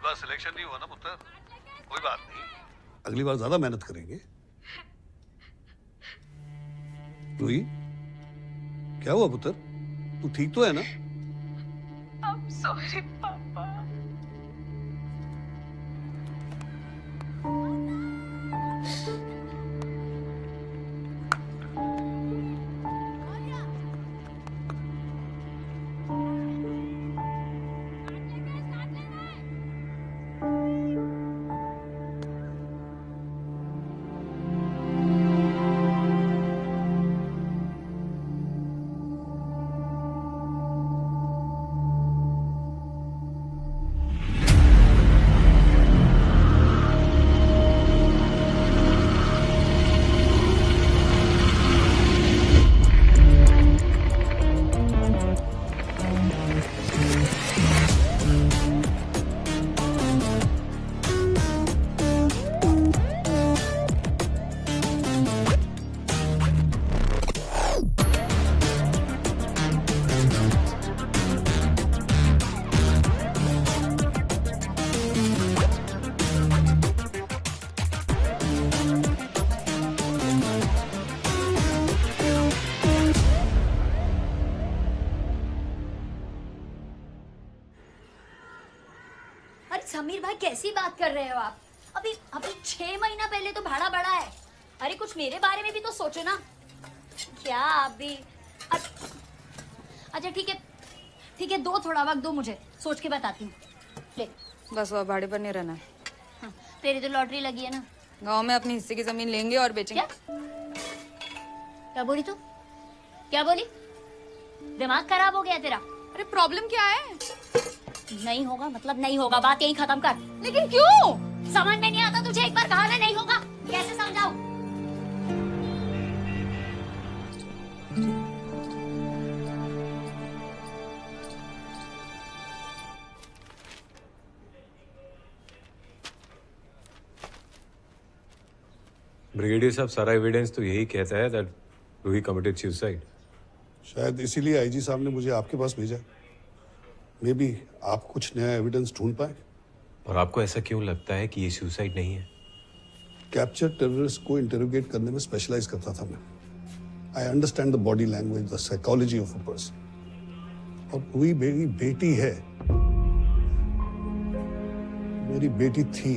बार selection नहीं हुआ ना पुत्र, कोई बात नहीं, अगली बार ज्यादा मेहनत करेंगे। रूही, क्या हुआ पुत्र? तू ठीक तो है ना? I'm sorry, पापा। समीर भाई कैसी बात कर रहे हो आप? अभी अभी 6 महीना पहले तो भाड़ा बढ़ा है। अरे कुछ मेरे बारे में भी तो सोचो ना। क्या अभी? अच्छा ठीक है, दो थोड़ा वक्त दो, मुझे सोच के बताती हूँ। ले बस वो भाड़े पर नहीं रहना है। हाँ, तेरी तो लॉटरी लगी है ना। गांव में अपनी हिस्से की जमीन लेंगे और बेचेंगे। क्या बोली तू? क्या बोली? दिमाग खराब हो गया तेरा? अरे प्रॉब्लम क्या है? नहीं होगा मतलब नहीं होगा, बात यही खत्म कर। लेकिन क्यों? समझ में नहीं आता तुझे? एक बार कहा ना नहीं होगा, कैसे समझाऊं? ब्रिगेडियर साहब, सारा एविडेंस तो यही कहता है दैट रूही कमिटेड सुसाइड। शायद इसीलिए आईजी साहब ने मुझे आपके पास भेजा। मे बी आप कुछ नया एविडेंस ढूंढ पाए। और आपको ऐसा क्यों लगता है कि ये सुसाइड नहीं है? कैप्चर टेररिस्ट को इंटरोगेट करने में स्पेशलाइज करता था मैं। I understand the body language, the psychology of a person. और रूही मेरी बेटी है, मेरी बेटी थी।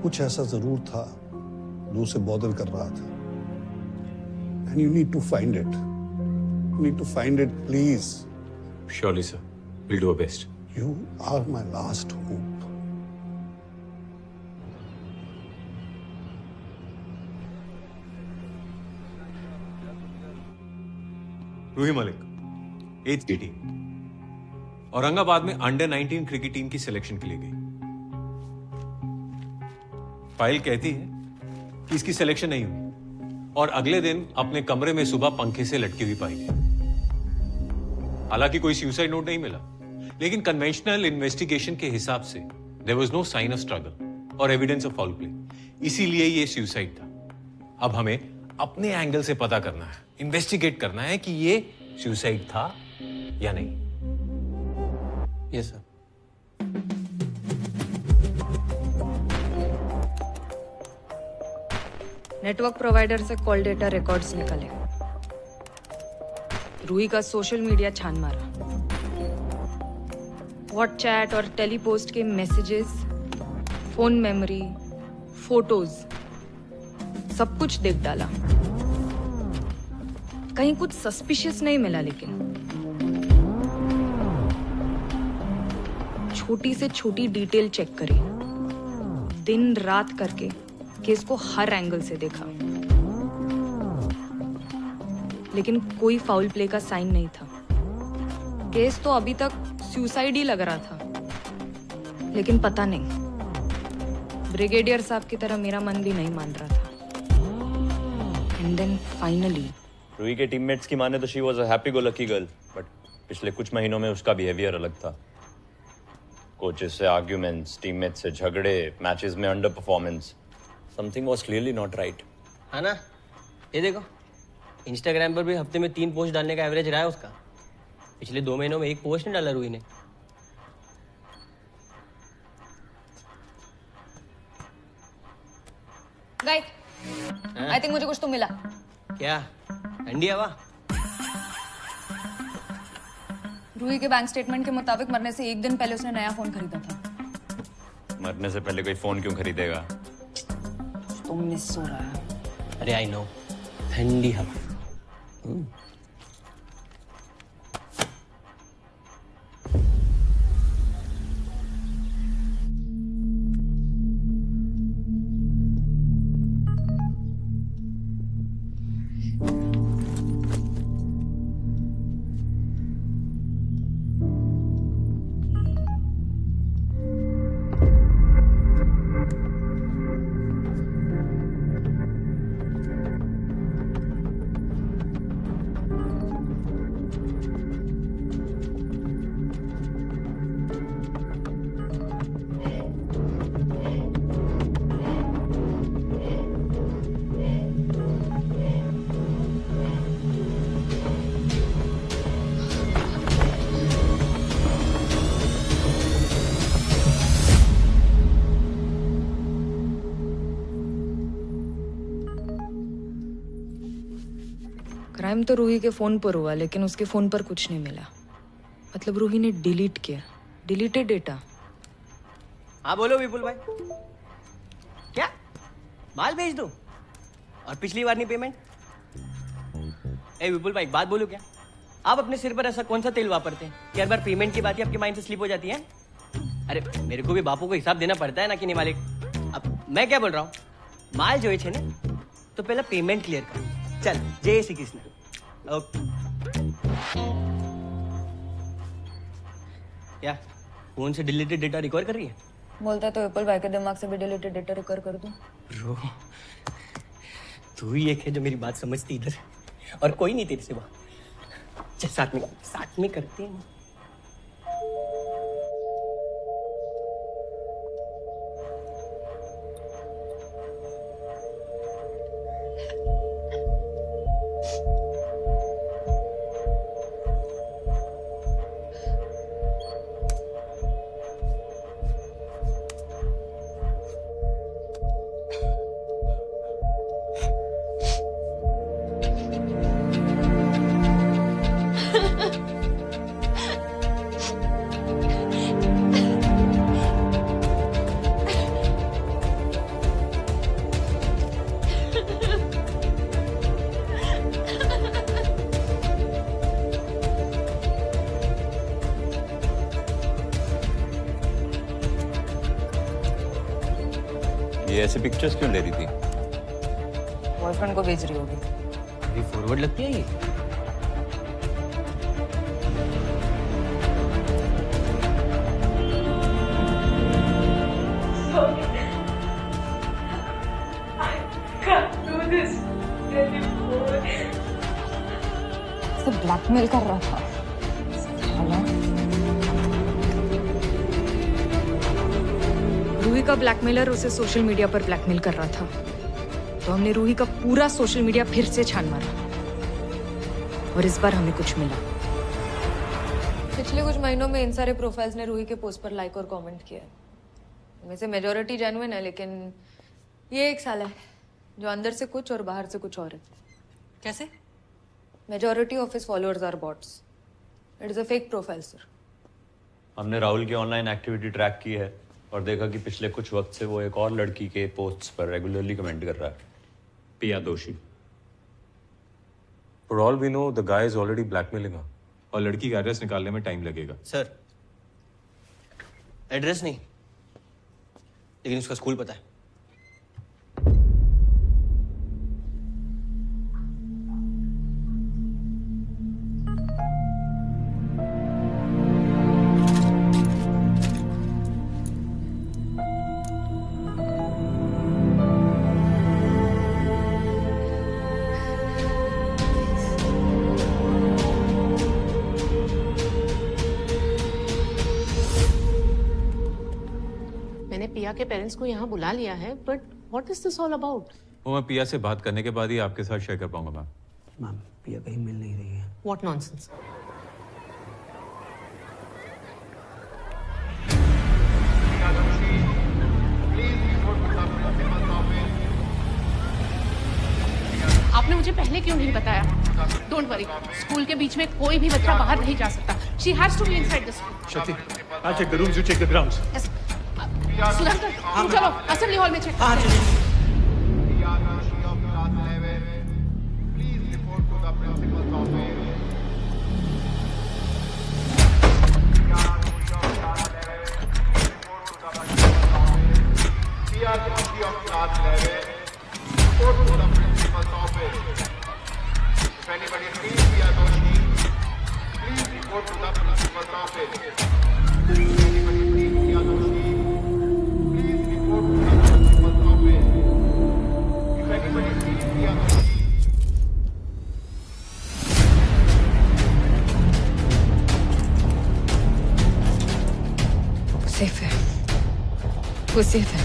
कुछ ऐसा जरूर था जो उसे बॉदर कर रहा था। And you need to find it. You need to find it, please. Surely, sir. We'll do our best. You are my last hope. Ruhi Malik, 8th की टीम औरंगाबाद में अंडर 19 क्रिकेट टीम की सिलेक्शन के लिए गई। फाइल कहती है कि इसकी सिलेक्शन नहीं हुई और अगले दिन अपने कमरे में सुबह पंखे से लटकी हुई पाई गई। हालांकि कोई सुसाइड नोट नहीं मिला, लेकिन कन्वेंशनल इन्वेस्टिगेशन के हिसाब से there was no sign of struggle और एविडेंस ऑफ फाउल प्ले, इसीलिए ये सुसाइड था। अब हमें अपने एंगल से पता करना है, इन्वेस्टिगेट करना है कि ये सुसाइड था या नहीं। Yes sir. नेटवर्क प्रोवाइडर से कॉल डेटा रिकॉर्ड्स निकले। रूही का सोशल मीडिया छान मारा। व्हाट्सचैट और टेलीपोस्ट के मैसेजेस, फोन मेमोरी, फोटोज, सब कुछ देख डाला। कहीं कुछ सस्पिशियस नहीं मिला, लेकिन छोटी से छोटी डिटेल चेक करी, दिन रात करके केस को हर एंगल से देखा, लेकिन कोई फाउल प्ले का साइन नहीं था। केस तो अभी तक सुसाइड ही लग रहा था, लेकिन पता नहीं, ब्रिगेडियर साहब की तरह मेरा मन भी नहीं मान रहा था। एंड देन फाइनली रूही के टीममेट्स की माने तो she was a happy go lucky girl, but पिछले कुछ महीनों में उसका बिहेवियर अलग था। कोचेस से आर्ग्यूमेंट्स, टीममेट्स से झगड़े, मैचेस में under performance, something was clearly not right. हाँ ना, ये देखो इंस्टाग्राम पर भी हफ्ते में 3 पोस्ट डालने का एवरेज रहा है उसका। पिछले 2 महीनों में एक पोस्ट नहीं डाला रूही ने। गाइस, आई थिंक मुझे कुछ तो मिला। क्या? ठंडी हवा? रूही के बैंक स्टेटमेंट के मुताबिक मरने से 1 दिन पहले उसने नया फोन खरीदा था। मरने से पहले कोई फोन क्यों खरीदेगा? तो मिस हो रहा है। अरे आई नो, ठंडी हवा। क्राइम तो रूही के फोन पर हुआ, लेकिन उसके फोन पर कुछ नहीं मिला। मतलब रूही ने डिलीट किया, डिलीटेड डेटा। हाँ बोलो विपुल भाई। क्या माल भेज दूं? और पिछली बार नहीं पेमेंट? ए विपुल भाई, एक बात बोलूं क्या? आप अपने सिर पर ऐसा कौन सा तेल वापरते हैं कि हर बार पेमेंट की बात ही आपके माइंड से स्लिप हो जाती है? अरे मेरे को भी बापू को हिसाब देना पड़ता है ना कि नहीं मालिक। अब मैं क्या बोल रहा हूँ, माल जो है ने तो पहले पेमेंट क्लियर कर। चल, जय श्री कृष्ण। ओके। क्या फोन से डिलीटेड डेटा रिकवर कर रही है? बोलता तो विपुल भाई के दिमाग से भी डिलीटेड डेटा रिकवर कर दूं। ब्रो, तू ही एक है जो मेरी बात समझती इधर, और कोई नहीं तेरे सिवा। चल साथ में करते हैं। ये ऐसे पिक्चर्स क्यों ले रही थी? बॉयफ्रेंड को भेज रही होगी। ये फॉरवर्ड लगती है ये। तो ब्लैकमेल कर रहा था। रूही का ब्लैकमेलर उसे सोशल मीडिया पर ब्लैकमेल कर रहा था, तो हमने रूही का पूरा सोशल मीडिया फिर से छान मारा, और इस बार हमें कुछ मिला। पिछले कुछ महीनों में इन सारे प्रोफाइल्स ने रूही के पोस्ट पर लाइक और कमेंट किया है। इनमें से मेजॉरिटी जेन्युइन है, लेकिन ये एक साला है जो अंदर से कुछ और बाहर से कुछ और है। कैसे? Majority of his followers are bots. It is a fake profile sir. हमने राहुल की ऑनलाइन एक्टिविटी ट्रैक की है और देखा कि पिछले कुछ वक्त से वो एक और लड़की के पोस्ट्स पर रेगुलरली कमेंट कर रहा है, पिया दोषी। For all we know, the guy is already blackmailing her. और लड़की का एड्रेस निकालने में टाइम लगेगा। सर, एड्रेस नहीं, लेकिन उसका स्कूल पता है। पिया के पेरेंट्स को यहाँ बुला लिया है, but what is this all about? वो मैं पिया से बात करने के बाद ही आपके साथ शेयर कर पाऊंगा मैम। मैम, पिया कहीं मिल नहीं रही है। What nonsense? आपने मुझे पहले क्यों नहीं बताया? डोंट वरी, स्कूल के बीच में कोई भी बच्चा बाहर नहीं जा सकता. She has to be inside the school. Shakti, I'll check the rooms, you check the grounds. Sudhakar, तुम चलो असेंबली हॉल में चेक. हाँ चलिए. सेफ है, वो सेफ है.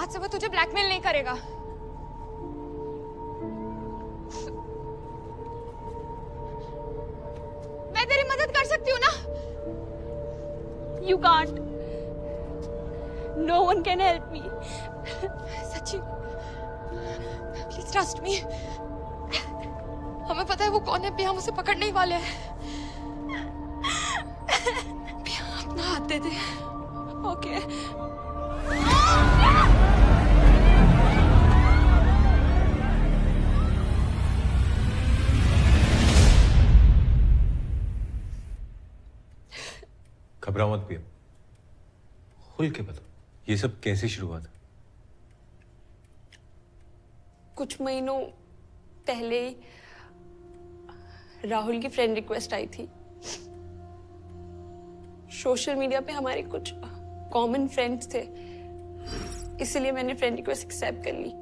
आज से वो तुझे ब्लैकमेल नहीं करेगा. मैं तेरी मदद कर सकती हूँ ना? You can't. No one can help me. सच्ची, प्लीज ट्रस्ट मी. हमें पता है वो कौन है. हम उसे पकड़ने ही वाले हैं. अपना हाथ दे दे. ओके. घबराओ मत पिया, खुल के बताओ, ये सब कैसे शुरू हुआ था? कुछ महीनों पहले राहुल की फ्रेंड रिक्वेस्ट आई थी. सोशल मीडिया पे हमारे कुछ कॉमन फ्रेंड्स थे, इसलिए मैंने फ्रेंड रिक्वेस्ट एक्सेप्ट कर ली.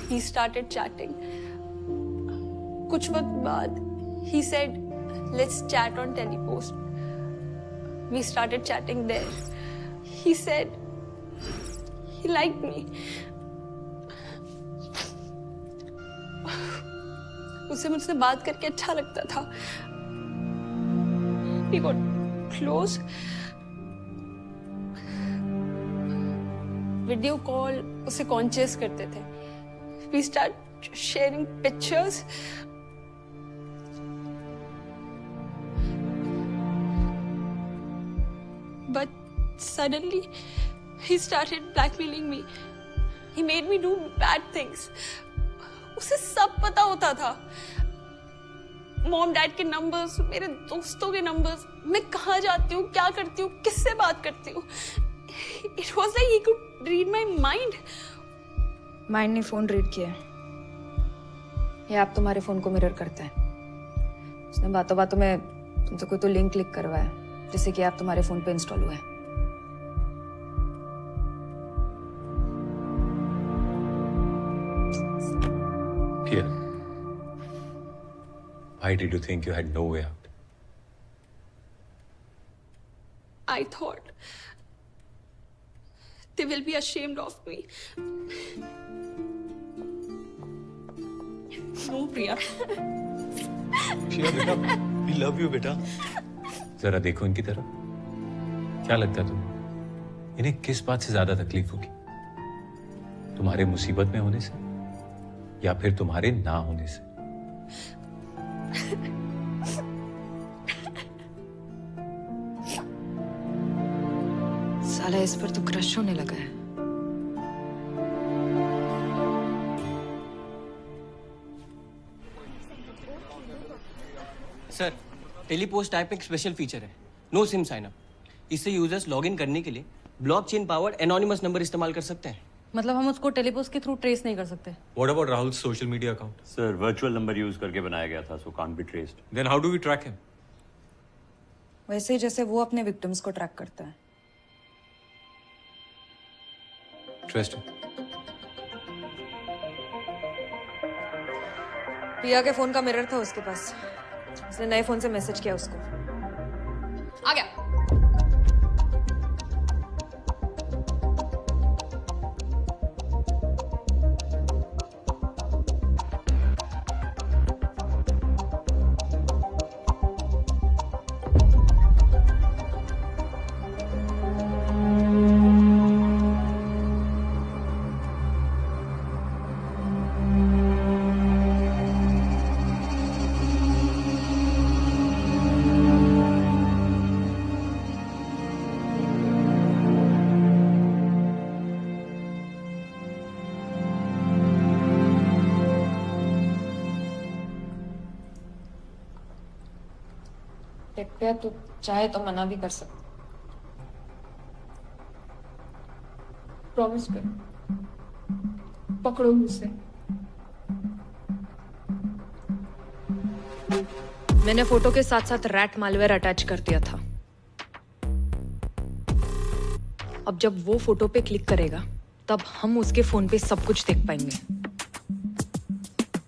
He started chatting. कुछ वक्त बाद he said let's chat on Telepost. We started chatting there. He said he liked me. उसे मुझसे बात करके अच्छा लगता था. We got close. Video call उसे कॉन्शियस करते थे. We start sharing pictures. But suddenly, he started blackmailing me. He made me do bad things. उसे सब पता होता था. मॉम डैड के नंबर्स, मेरे दोस्तों के नंबर्स, मैं कहाँ जाती हूँ, क्या करती हूँ, किससे बात करती हूँ. It was like he could read my mind. Mind ने फोन रीड किया. ये ऐप तुम्हारे फोन को मिरर करता है. उसने बातों बातों में तुमसे कोई तो लिंक क्लिक करवाया जिससे कि ऐप तुम्हारे फोन पे इंस्टॉल हुआ है. Pia, why did you think you had no way out? I thought they will be ashamed of me. No, Priya. Pia, बेटा, we love you, बेटा. जरा देखो इनकी तरफ. क्या लगता है तुम्हें? इन्हें किस बात से ज्यादा तकलीफ होगी? तुम्हारे मुसीबत में होने से या फिर तुम्हारे ना होने से? साला इस पर तो क्रश होने लगा है. सर, टेलीपोस्ट ऐप एक स्पेशल फीचर है, नो सिम साइन अप. इससे यूजर्स लॉगिन करने के लिए ब्लॉकचेन पावर्ड एनोनिमस नंबर इस्तेमाल कर सकते हैं. मतलब हम उसको टेलीपोस्ट के थ्रू ट्रेस नहीं कर सकते. What about Rahul's social media account? Sir, virtual number use करके बनाया गया था, so can't be traced. Then how do we track him? वैसे ही जैसे वो अपने विक्टिम्स को ट्रैक करता है। इंटरेस्टिंग। पिया के फोन का मिरर था उसके पास, उसने नए फोन से मैसेज किया उसको। आ गया। देखते हैं, तू चाहे तो मना भी कर सकते। प्रॉमिस कर, पकड़ो मुझसे। मैंने फोटो के साथ साथ रैट मालवेयर अटैच कर दिया था। अब जब वो फोटो पे क्लिक करेगा तब हम उसके फोन पे सब कुछ देख पाएंगे।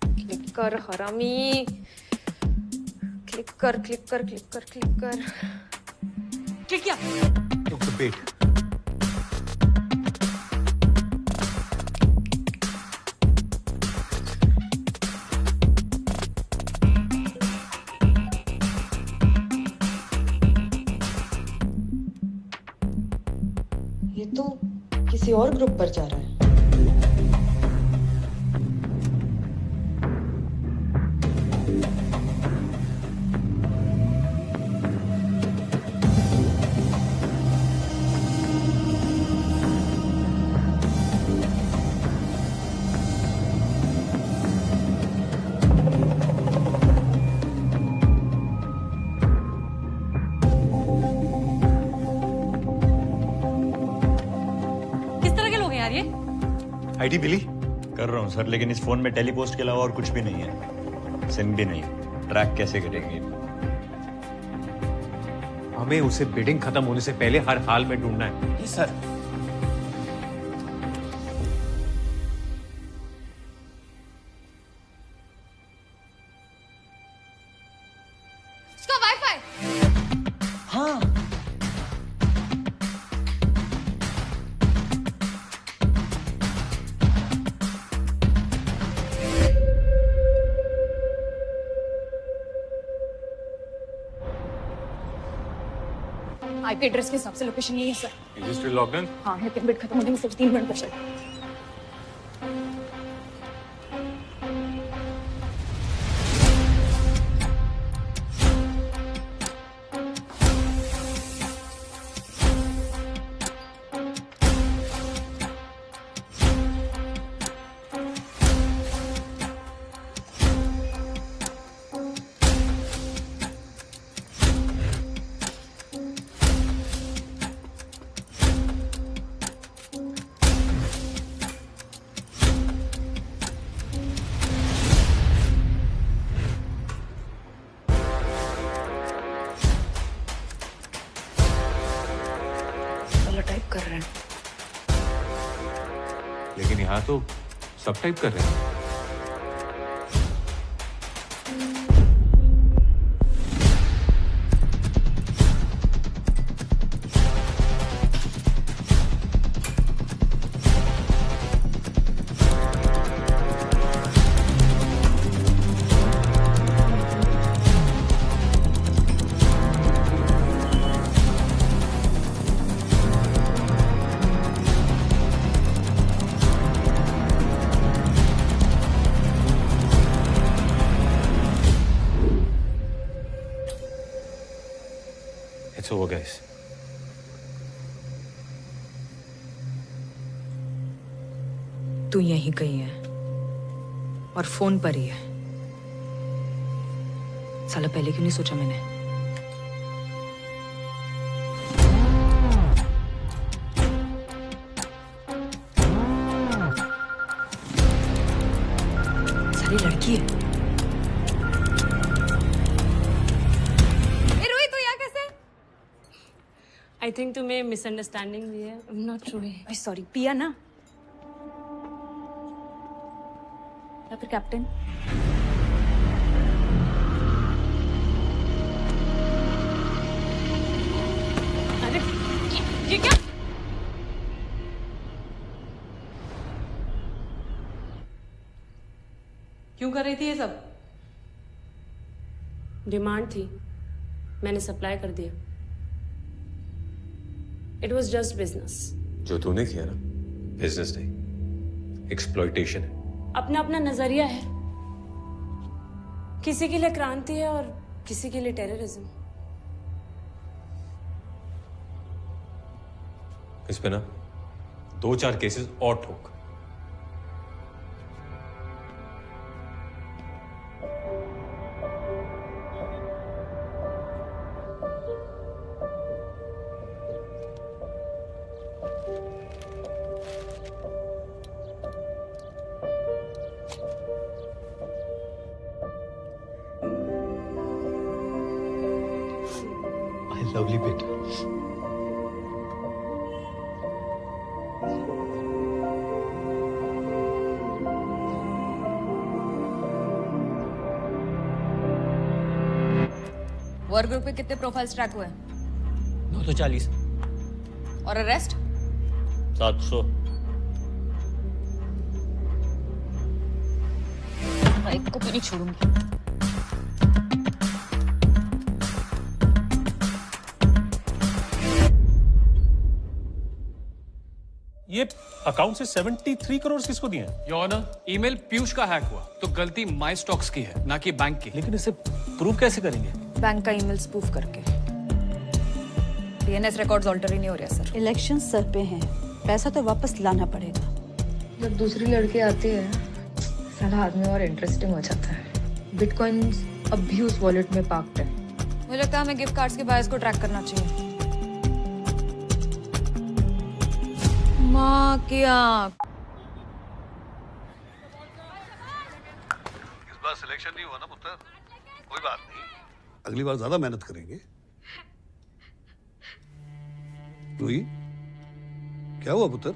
क्लिक कर हरामी, क्लिक कर क्लिक कर क्लिक कर क्लिक कर। क्लिक किया। वेट, ये तो किसी और ग्रुप पर जा रहा है। आईडी मिली? कर रहा हूँ सर, लेकिन इस फोन में टेलीपोस्ट के अलावा और कुछ भी नहीं है। सिम भी नहीं। ट्रैक कैसे करेंगे? हमें उसे बिडिंग खत्म होने से पहले हर हाल में ढूंढना है। जी सर। उसका वाईफाई। हाँ, आईपी एड्रेस के हिसाब से लोकेशन यही है sir. Is it still logged in? हाँ, है। पेमेंट खत्म होने में सिर्फ 3 मिनट बचे। टाइप कर रहे हैं, लेकिन यहाँ तो सब टाइप कर रहे हैं। It's over, guys. तू यहीं कहीं है और फोन पर ही है। साला पहले क्यों नहीं सोचा मैंने? साली लड़की है। ए रोहित, तू यहाँ कैसे? थिंक तुम्हें मिसअंडरस्टैंडिंग हुई है। I am not sure. Sorry, पिया ना या फिर कैप्टन? अरे ये क्या? क्यों कर रही थी ये सब? डिमांड थी, मैंने सप्लाई कर दिया। It was just business. जो तूने किया ना, बिजनेस नहीं, एक्सप्लॉइटेशन है। अपना अपना नजरिया है, किसी के लिए क्रांति है और किसी के लिए टेररिज्म। इस पे ना 2-4 केसेस और ठोक। लवली बेटा। वर्क ग्रुप पे कितने प्रोफाइल्स ट्रैक हुए? 940। और अरेस्ट? 700। एक को भी नहीं छोड़ूंगी। ये अकाउंट से 73 करोड़ किसको दिए हैं? योर ऑनर, ईमेल पीयूष का हैक हुआ तो गलती माई स्टॉक्स की है, ना कि बैंक की। लेकिन इसे प्रूव कैसे करेंगे? बैंक का ईमेल स्पूफ करके। डीएनएस रिकॉर्ड्स ऑल्टर ही नहीं हो रहा सर। इलेक्शन सर पे हैं, पैसा तो वापस लाना पड़ेगा। जब दूसरी लड़की आती है सारा आदमी और इंटरेस्टिंग हो जाता है। बिटकॉइंस अब भी उस वॉलेट में पार्क्ड है। मुझे लगता है हमें गिफ्ट कार्ड्स के बायर्स को ट्रैक करना चाहिए। माँ की आँख। इस बार सिलेक्शन नहीं हुआ ना पुत्र, कोई बात नहीं, अगली बार ज्यादा मेहनत करेंगे। रूही, क्या हुआ पुत्र?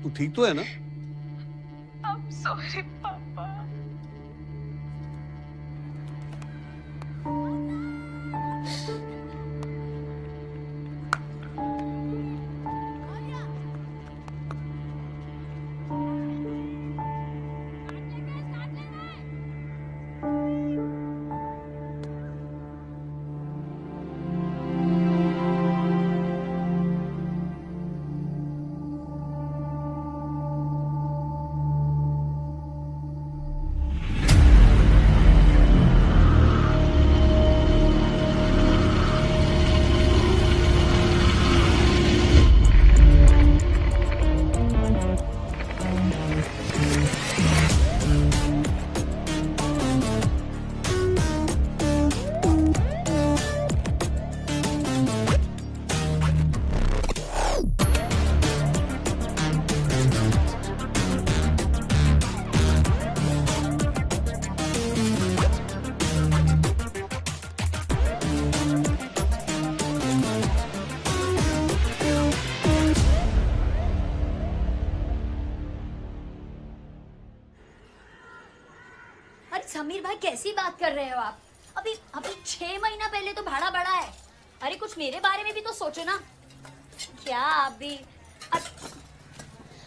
तू ठीक तो है ना? I'm sorry, पापा। समीर भाई कैसी बात कर रहे हो आप? अभी अभी 6 महीना पहले तो भाड़ा बढ़ा है। अरे कुछ मेरे बारे में भी तो सोचो ना। क्या अभी?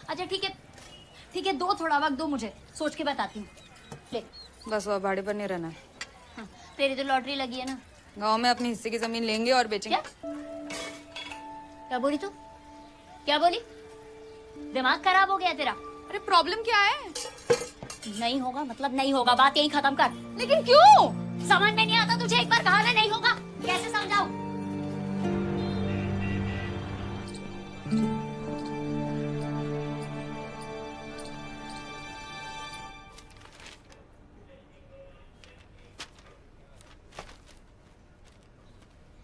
अच्छा ठीक है, दो थोड़ा वक्त दो, मुझे सोच के बताती हूँ। ले बस वो भाड़े पर नहीं रहना है। हाँ, तेरी तो लॉटरी लगी है ना। गांव में अपनी हिस्से की जमीन लेंगे और बेचेंगे। क्या बोली तू? क्या बोली? दिमाग खराब हो गया तेरा? अरे प्रॉब्लम क्या है? नहीं होगा मतलब नहीं होगा, बात यही खत्म कर। लेकिन क्यों? समझ में नहीं आता तुझे? एक बार कहा ना नहीं होगा, कैसे समझाऊं?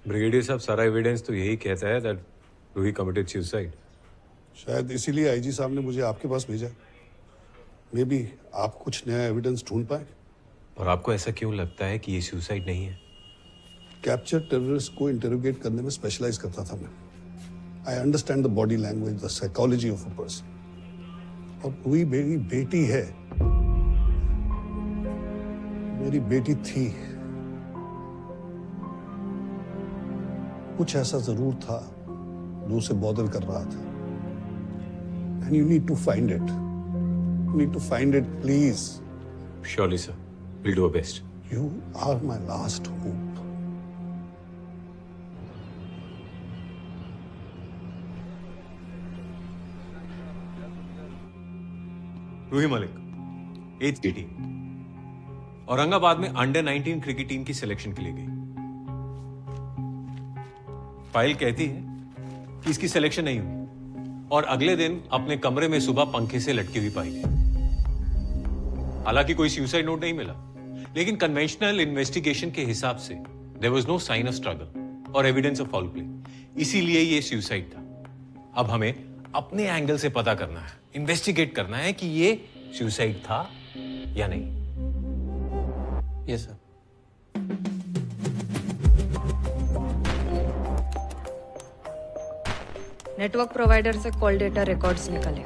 ब्रिगेडियर साहब, सारा एविडेंस तो यही कहता है दैट रूही कमिटेड सुसाइड। शायद इसीलिए आईजी साहब ने मुझे आपके पास भेजा। मे बी आप कुछ नया एविडेंस ढूंढ पाए। और आपको ऐसा क्यों लगता है कि ये सुसाइड नहीं है? कैप्चर टेररिस्ट को इंटरोगेट करने में स्पेशलाइज करता था मैं। I understand the body language, the psychology of a person. और रूही मेरी बेटी है, मेरी बेटी थी। कुछ ऐसा जरूर था जो उसे बॉदर कर रहा था। And you need to find it. You need to find it, please. Surely, sir. We'll do our best. You are my last hope. Ruhi Malik, age 18, Aurangabad में अंडर 19 क्रिकेट टीम की सिलेक्शन के लिए गई। फाइल कहती है कि इसकी सिलेक्शन नहीं हुई और अगले दिन अपने कमरे में सुबह पंखे से लटकी हुई पाई गई। हालांकि कोई सुसाइड नोट नहीं मिला, लेकिन कन्वेंशनल इन्वेस्टिगेशन के हिसाब से there was no sign of struggle और एविडेंस ऑफ फाउल प्ले, इसीलिए ये सुसाइड था। अब हमें अपने एंगल से पता करना है, इन्वेस्टिगेट करना है कि ये सुसाइड था या नहीं। Yes sir. नेटवर्क प्रोवाइडर से कॉल डेटा रिकॉर्ड्स निकले।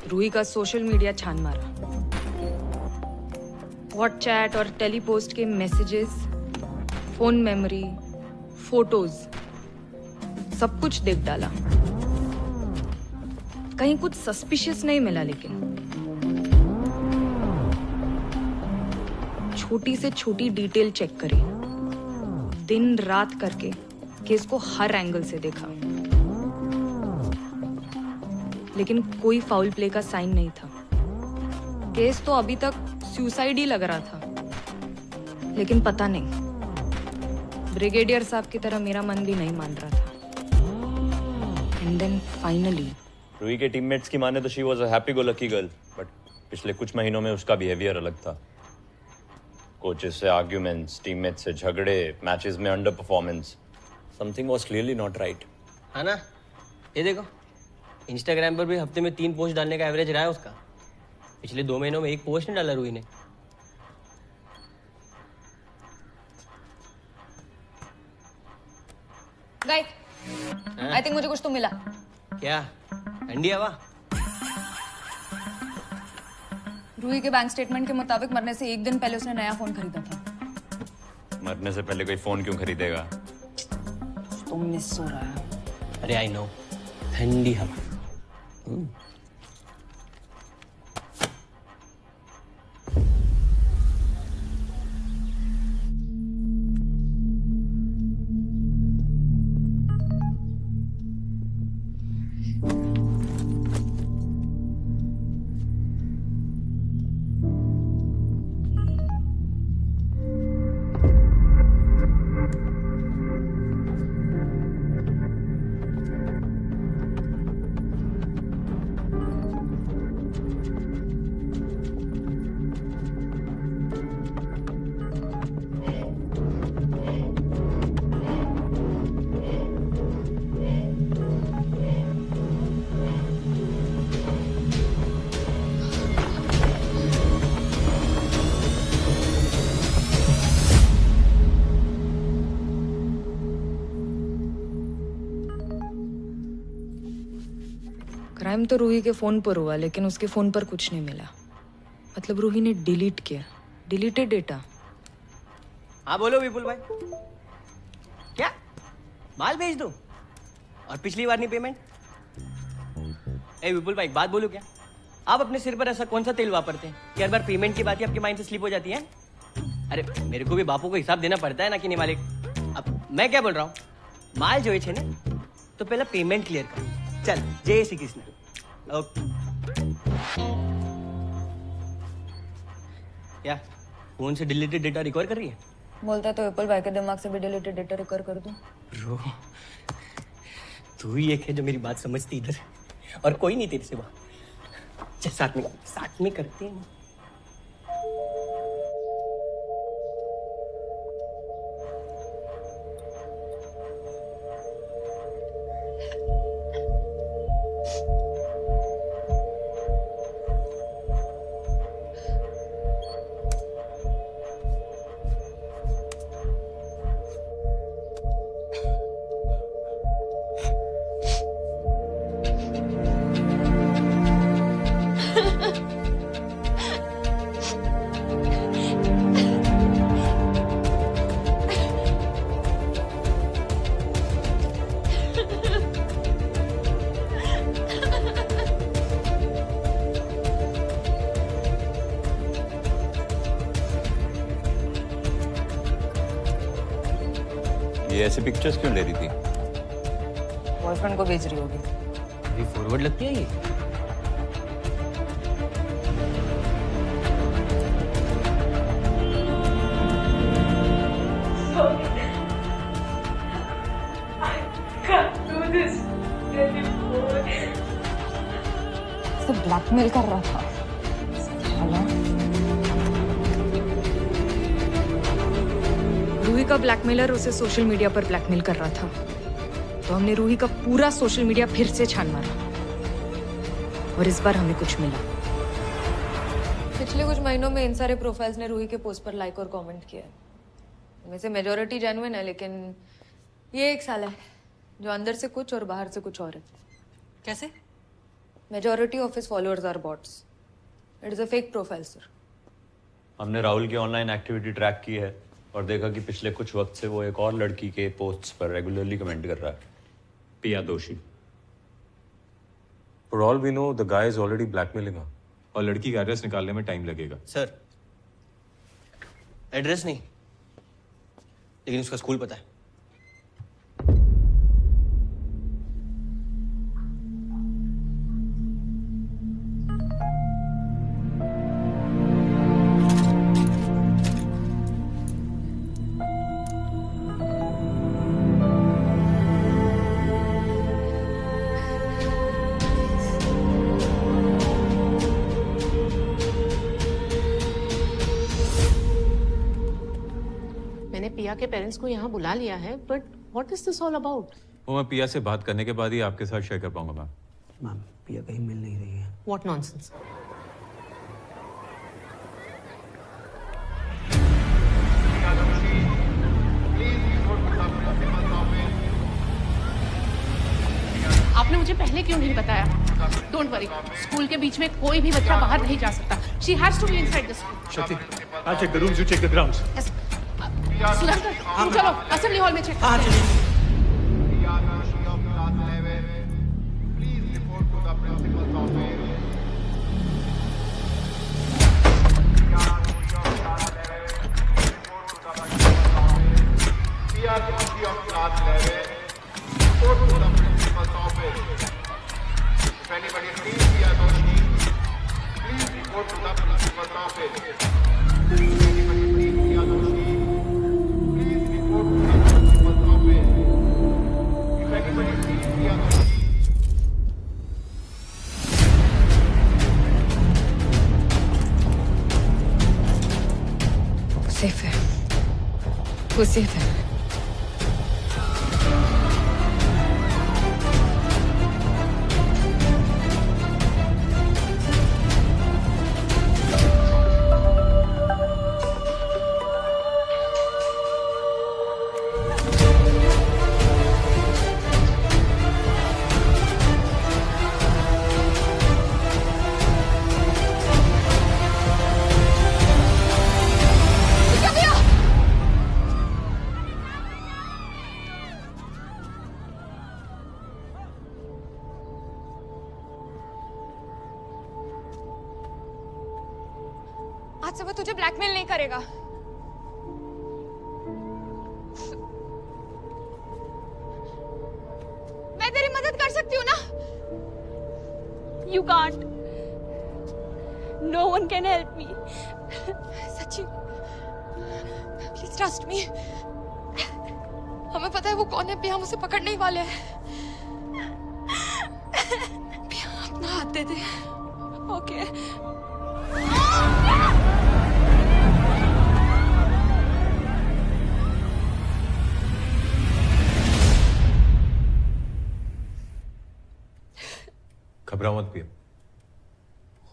रूही का सोशल मीडिया छान मारा, व्हाट्सचैट और टेलीपोस्ट के मैसेजेस, फोन मेमोरी, फोटोज, सब कुछ देख डाला। कहीं कुछ सस्पिशियस नहीं मिला, लेकिन छोटी से छोटी डिटेल चेक करी, दिन रात करके केस को हर एंगल से देखा, लेकिन कोई फाउल प्ले का साइन नहीं था। केस तो अभी तक सुसाइड ही लग रहा था, लेकिन पता नहीं, ब्रिगेडियर साहब की तरह मेरा मन भी नहीं मान रहा था। एंड देन फाइनली रूही के टीममेट्स की माने तो she was a happy go lucky girl, but पिछले कुछ महीनों में उसका बिहेवियर अलग था। कोचेस से आर्ग्यूमेंट्स, टीममेट्स से झगड़े, मैचेस में under performance, something was clearly not right. हाँ ना, ये देखो इंस्टाग्राम पर भी हफ्ते में 3 पोस्ट डालने का एवरेज रहा है उसका। पिछले 2 महीनों में 1 पोस्ट नहीं डाला रूही ने। गाइस, आई थिंक मुझे कुछ तो मिला। क्या? ठंडी हवा? रूही के बैंक स्टेटमेंट के मुताबिक मरने से 1 दिन पहले उसने नया फोन खरीदा था। मरने से पहले कोई फोन क्यों खरीदेगा? तो मिस हो रहा है। अरे आई नो, ठंडी हवा। क्राइम तो रूही के फोन पर हुआ, लेकिन उसके फोन पर कुछ नहीं मिला। मतलब रूही ने डिलीट किया, डिलीटेड डेटा। हाँ बोलो विपुल भाई। क्या माल भेज दूं? और पिछली बार नहीं पेमेंट? ए विपुल भाई, बात बोलूं क्या? आप अपने सिर पर ऐसा कौन सा तेल वापरते हैं कि हर बार पेमेंट की बात ही आपके माइंड से स्लिप हो जाती है? अरे मेरे को भी बापू को हिसाब देना पड़ता है ना कि नहीं मालिक। अब मैं क्या बोल रहा हूँ, माल जो है ना, तो पहले पेमेंट क्लियर कर। चल, जय श्री कृष्ण। ओके। क्या फोन से डिलीटेड डेटा रिकवर कर रही है? बोलता तो विपुल भाई के दिमाग से भी डिलीटेड डेटा रिकवर कर दूं। ब्रो, तू ही एक है जो मेरी बात समझती इधर, और कोई नहीं तेरे सिवा। चल साथ में करते हैं। ऐसी पिक्चर्स क्यों ले रही थी? बॉयफ्रेंड को भेज रही होगी। ये फॉरवर्ड लगती है ये। तो ब्लैकमेल कर रहा था। रूही का ब्लैकमेलर उसे सोशल मीडिया पर ब्लैकमेल कर रहा था, तो हमने रूही का पूरा सोशल मीडिया फिर से छान मारा और इस बार हमें कुछ मिला। पिछले कुछ महीनों में इन सारे प्रोफाइल्स ने रूही के पोस्ट पर लाइक और कमेंट किया है। इनमें से मेजॉरिटी जेन्युइन है, लेकिन ये एक साल है जो अंदर से कुछ और बाहर से कुछ और है। कैसे? Majority of his followers are bots. It is a fake profile sir. हमने राहुल की ऑनलाइन एक्टिविटी ट्रैक की है और देखा कि पिछले कुछ वक्त से वो एक और लड़की के पोस्ट्स पर रेगुलरली कमेंट कर रहा है, पिया दोषी। For all we know, the guy is already blackmailing her. और लड़की का एड्रेस निकालने में टाइम लगेगा। सर, एड्रेस नहीं, लेकिन उसका स्कूल पता है। मैंने पिया के पेरेंट्स को यहाँ बुला लिया है, but what is this all about? वो मैं पिया से बात करने के बाद ही आपके साथ शेयर कर पाऊंगा मैम। मैम, पिया कहीं मिल नहीं रही है। What nonsense. आपने मुझे पहले क्यों नहीं बताया? डोंट वरी, स्कूल के बीच में कोई भी बच्चा बाहर नहीं जा सकता। She has to be inside the school. Shakti, I'll check the rooms, you check the grounds. Sudhakar, तुम चलो असेंबली हॉल में चेक। हाँ चलिए। सेफ है, वो सेफ है। आज से वो तुझे ब्लैकमेल नहीं करेगा। मैं तेरी मदद कर सकती हूँ ना? You can't. No one can help me. सच्ची, प्लीज ट्रस्ट मी। हमें पता है वो कौन है। पिया हम उसे पकड़ने ही वाले हैं। पिया अपना हाथ दे दे। ओके। घबराओ मत पिया,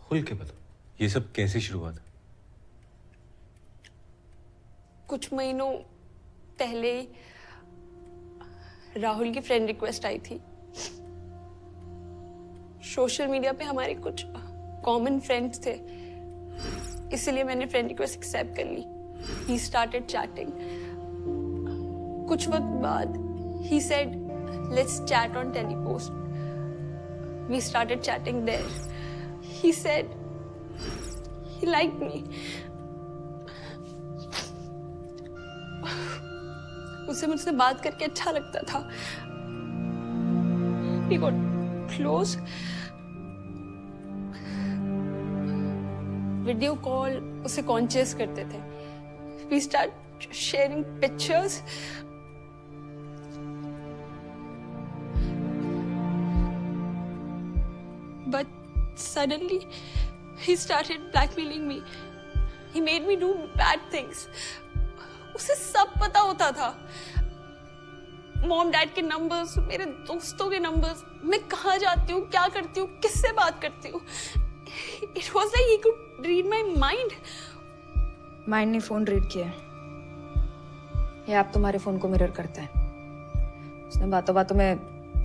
खुल के बता, ये सब कैसे शुरू हुआ था? कुछ महीनों पहले राहुल की फ्रेंड रिक्वेस्ट आई थी। सोशल मीडिया पे हमारे कुछ कॉमन फ्रेंड्स थे, इसलिए मैंने फ्रेंड रिक्वेस्ट एक्सेप्ट कर ली। He started chatting. कुछ वक्त बाद he said let's chat on Telepost. We started chatting there. He said he liked me. उसे मुझसे बात करके अच्छा लगता था। We got close. Video call उसे कॉन्शियस करते थे। We start sharing pictures. But suddenly he started blackmailing me. He made me do bad things. उसे सब पता होता था। मॉम डैड के नंबर्स, मेरे दोस्तों के नंबर्स, मैं कहाँ जाती हूँ, क्या करती हूँ, किससे बात करती हूँ। It was like he could read my mind. Mind ने फोन रीड किया। ये ऐप तुम्हारे फोन को मिरर करता है। उसने बातों बातों में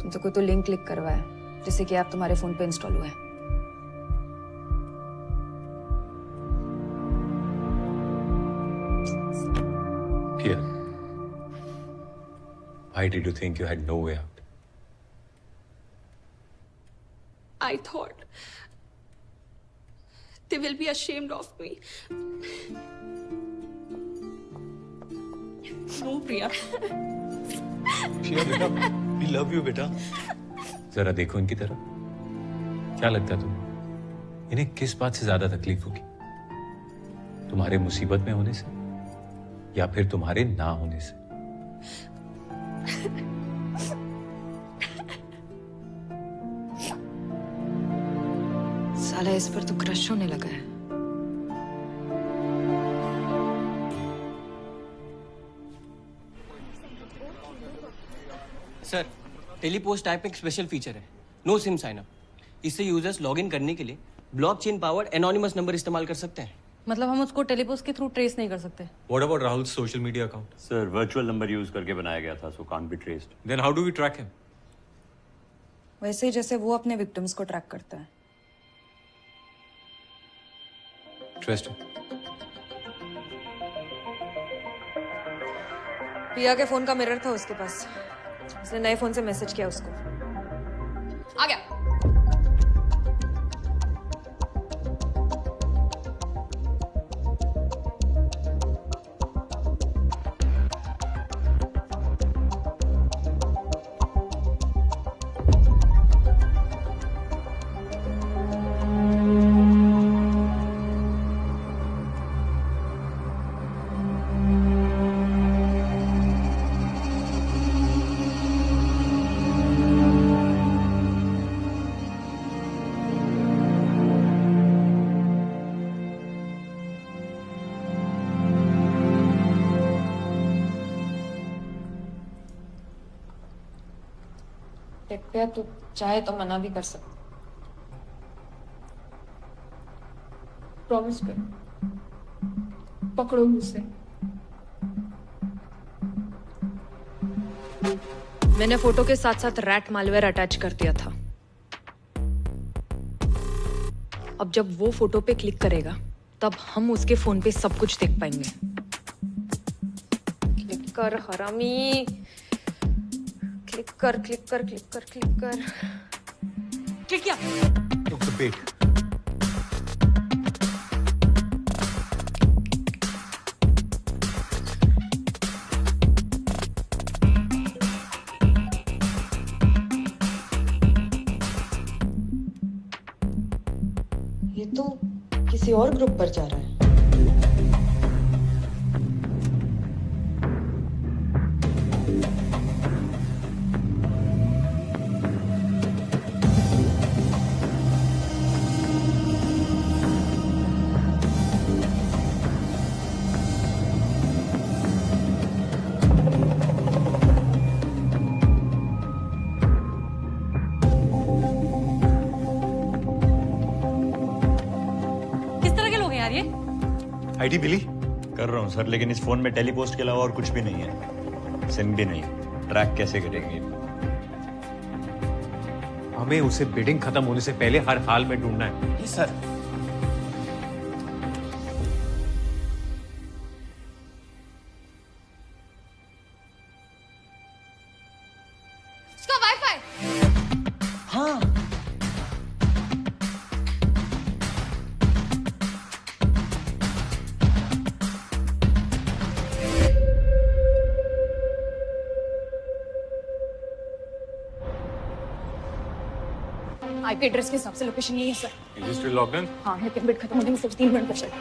तुमसे कोई तो लिंक क्लिक करवाया जिससे कि ऐप तुम्हारे फोन पे इंस्टॉल हुआ है। Pia, why did you think you had no way out? I thought they will be ashamed of me. No, Priya. Pia, बेटा, we love you, बेटा। जरा देखो इनकी तरफ। क्या लगता है तुम्हें? इन्हें किस बात से ज्यादा तकलीफ होगी? तुम्हारे मुसीबत में होने से या फिर तुम्हारे ना होने से? साला इस पर तो क्रश होने लगा है। सर, टेलीपोस्ट ऐप में एक स्पेशल फीचर है, नो सिम साइन अप। इससे यूजर्स लॉगिन करने के लिए ब्लॉकचेन पावर्ड एनोनिमस नंबर इस्तेमाल कर सकते हैं। मतलब हम उसको टेलीपोस्ट के थ्रू ट्रेस नहीं कर सकते। What about Rahul's social media account? Sir virtual number use करके बनाया गया था, so can't be traced. Then how do we track him? वैसे ही जैसे वो अपने विक्टिम्स को ट्रैक करता है। Interesting. पिया के फोन का मिरर था उसके पास। उसने नए फोन से मैसेज किया उसको। आ गया। पे तो चाहे तो मना भी कर सकते। प्रॉमिस पे पकड़ो मुझसे। मैंने फोटो के साथ साथ रैट मालवेयर अटैच कर दिया था। अब जब वो फोटो पे क्लिक करेगा तब हम उसके फोन पे सब कुछ देख पाएंगे। क्लिक कर हरामी, क्लिक कर क्लिक कर क्लिक कर क्लिक कर। क्लिक किया। वेट। ये तो किसी और ग्रुप पर जा रहा है। आईडी मिली? कर रहा हूँ सर, लेकिन इस फोन में टेलीपोस्ट के अलावा और कुछ भी नहीं है। सिम भी नहीं। ट्रैक कैसे करेंगे? हमें उसे बिडिंग खत्म होने से पहले हर हाल में ढूंढना है। सर उसका वाईफाई। हाँ आईपी एड्रेस के हिसाब से लोकेशन यही है sir. Is it still logged in? हाँ, लेकिन बिट खत्म होने में सिर्फ 3 मिनट बचे।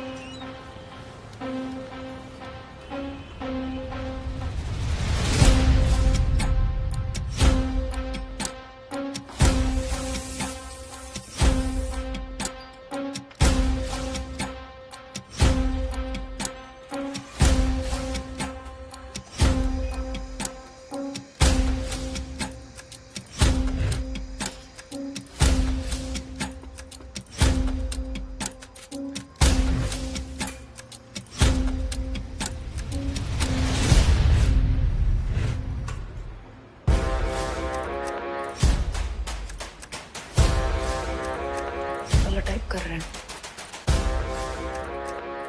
टाइप कर रहे हैं,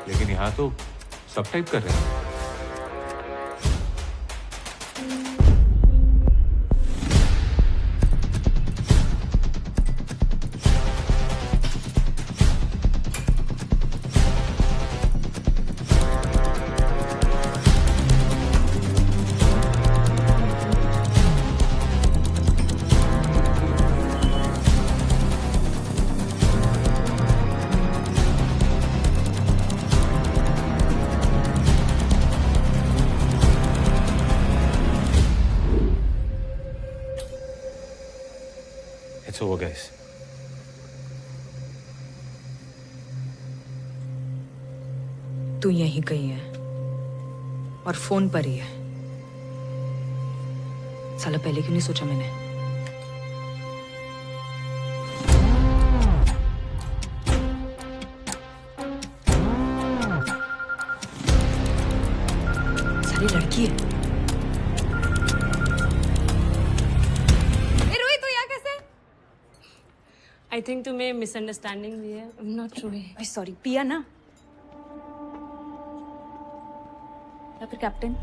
लेकिन यहाँ तो सब टाइप कर रहे हैं। It's over, guys. तू यहीं कहीं है और फोन पर ही है। साला पहले क्यों नहीं सोचा मैंने? साली लड़की है। आई थिंक तुम्हें मिसअंडरस्टैंडिंग हुई है। I am not sure. Sorry, पिया ना या फिर कैप्टन?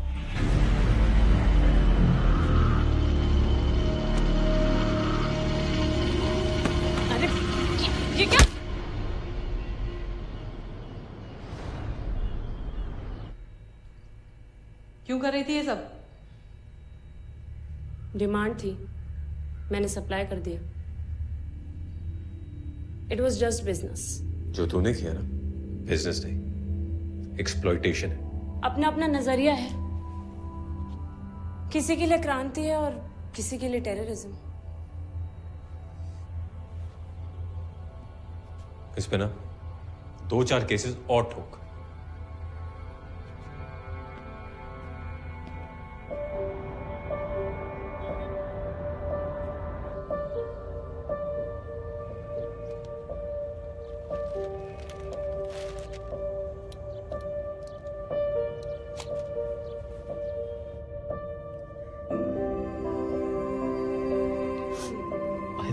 अरे ये क्या? क्यों कर रही थी ये सब? डिमांड थी, मैंने सप्लाई कर दिया। It was just business. जो तूने किया ना, बिजनेस नहीं, एक्सप्लॉयटेशन है। अपना अपना नजरिया है। किसी के लिए क्रांति है और किसी के लिए टेररिज्म। इस पे ना 2-4 केसेस और ठोक।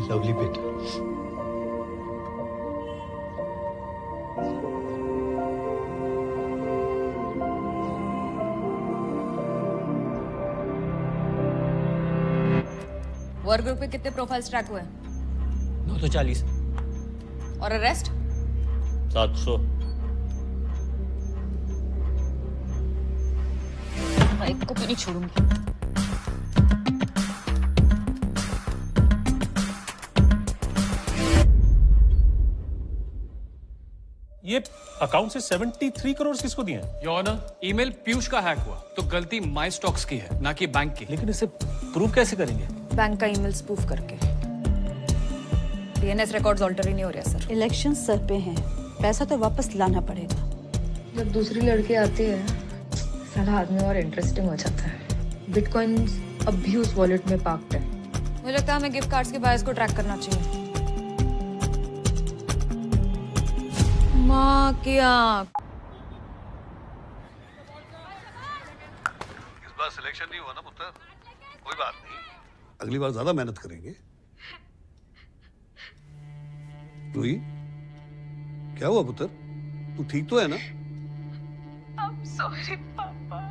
लवली बेटा। वर्क ग्रुप पे कितने प्रोफाइल्स ट्रैक हुए? 940। और अरेस्ट? 700। एक को भी नहीं छोड़ूंगी। ये अकाउंट से 73 करोड़ किसको दिए हैं? योर ऑनर, ईमेल पीयूष का हैक हुआ तो गलती माई स्टॉक्स की है, ना कि बैंक की। लेकिन इसे प्रूव कैसे करेंगे? बैंक का ईमेल स्पूफ करके। डीएनएस रिकॉर्ड्स ऑल्टर ही नहीं हो रहा सर। इलेक्शन सर पे हैं, पैसा तो वापस लाना पड़ेगा। जब दूसरी लड़की आती है, सारा आदमी और इंटरेस्टिंग हो जाता है। बिटकॉइंस अब भी उस वॉलेट में पार्क्ड है। मुझे लगता है हमें गिफ्ट कार्ड्स के बायर्स को ट्रैक करना चाहिए। माँ की आँख। इस बार सिलेक्शन नहीं हुआ ना पुत्र, कोई बात नहीं, अगली बार ज्यादा मेहनत करेंगे। लुई, क्या हुआ पुत्र? तू ठीक तो है ना? I'm sorry, पापा।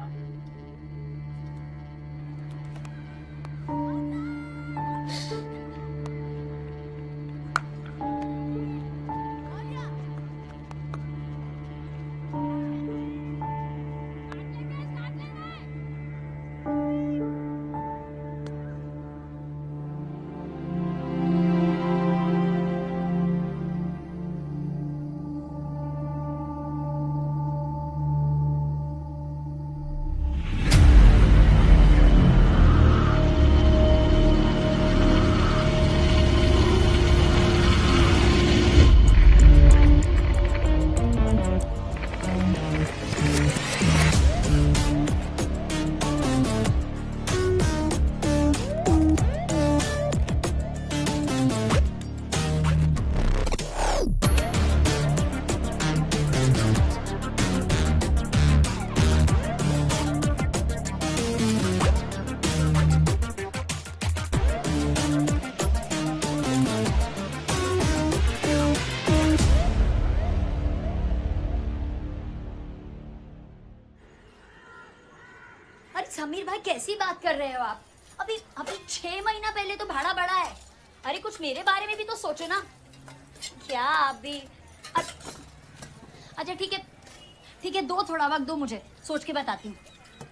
समीर भाई कैसी बात कर रहे हो आप? अभी अभी 6 महीना पहले तो भाड़ा बढ़ा है। अरे कुछ मेरे बारे में भी तो सोचो ना। क्या अभी अच्छा ठीक है, दो थोड़ा वक्त दो, मुझे सोच के बताती हूँ।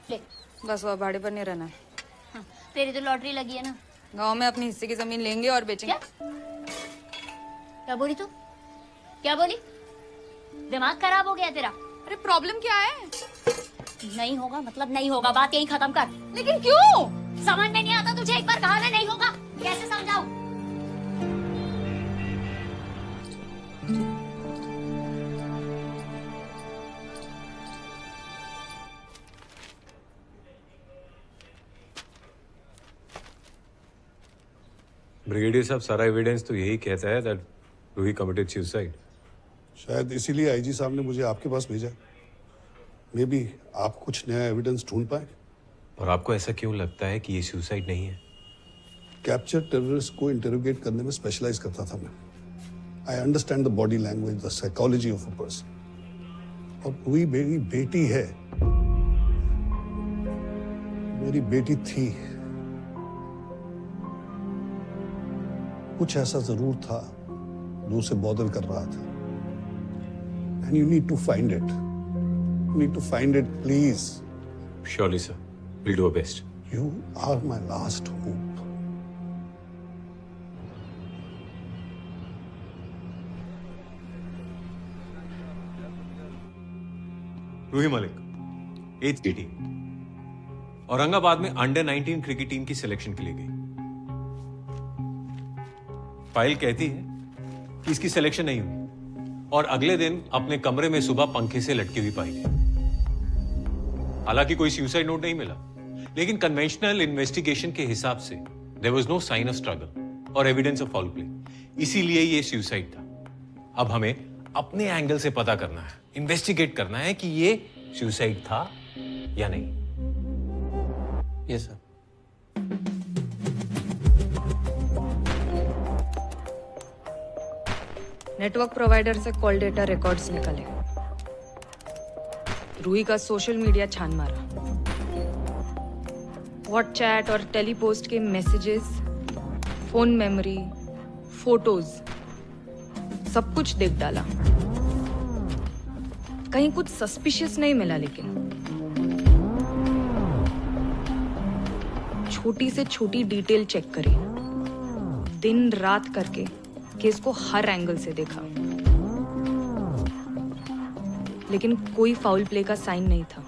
ले बस वो भाड़े पर नहीं रहना है। हाँ, तेरी तो लॉटरी लगी है ना। गांव में अपनी हिस्से की जमीन लेंगे और बेचेंगे। क्या बोली तू? क्या बोली? दिमाग खराब हो गया तेरा? अरे प्रॉब्लम क्या है? नहीं होगा मतलब नहीं होगा, बात यही खत्म कर। लेकिन क्यों? समझ में नहीं आता तुझे? एक बार कहा ना नहीं होगा, कैसे समझाऊं? ब्रिगेडियर साहब, सारा एविडेंस तो यही कहता है दैट रूही कमिटेड सुसाइड। शायद इसीलिए आईजी साहब ने मुझे आपके पास भेजा। मे बी आप कुछ नया एविडेंस ढूंढ पाए। और आपको ऐसा क्यों लगता है कि ये सुसाइड नहीं है? कैप्चर टेररिस्ट को इंटरोगेट करने में स्पेशलाइज करता था मैं। I understand the body language, the psychology of a person. और रूही मेरी बेटी है, मेरी बेटी थी। कुछ ऐसा जरूर था जो उसे बॉदर कर रहा था। And you need to find it. You need to find it, please. Surely sir, will do our best. You are my last hope. Ruhi Malik, 8th की टीम, औरंगाबाद में अंडर 19 क्रिकेट टीम की सिलेक्शन के लिए गई। फाइल कहती है कि इसकी सिलेक्शन नहीं हुई और अगले दिन अपने कमरे में सुबह पंखे से लटकी हुई पाई गई। हालांकि कोई सुसाइड नोट नहीं मिला, लेकिन कन्वेंशनल इन्वेस्टिगेशन के हिसाब से there was no sign of struggle और एविडेंस ऑफ फाउल प्ले, इसीलिए ये सुसाइड था। अब हमें अपने एंगल से पता करना है, इन्वेस्टिगेट करना है कि ये सुसाइड था या नहीं। Yes sir. नेटवर्क प्रोवाइडर से कॉल डेटा रिकॉर्ड्स निकले। रूही का सोशल मीडिया छान मारा। व्हाट्सचैट और टेलीपोस्ट के मैसेजेस, फोन मेमोरी, फोटोज, सब कुछ देख डाला। कहीं कुछ सस्पिशियस नहीं मिला, लेकिन छोटी से छोटी डिटेल चेक करी, दिन रात करके केस को हर एंगल से देखा, लेकिन कोई फाउल प्ले का साइन नहीं था।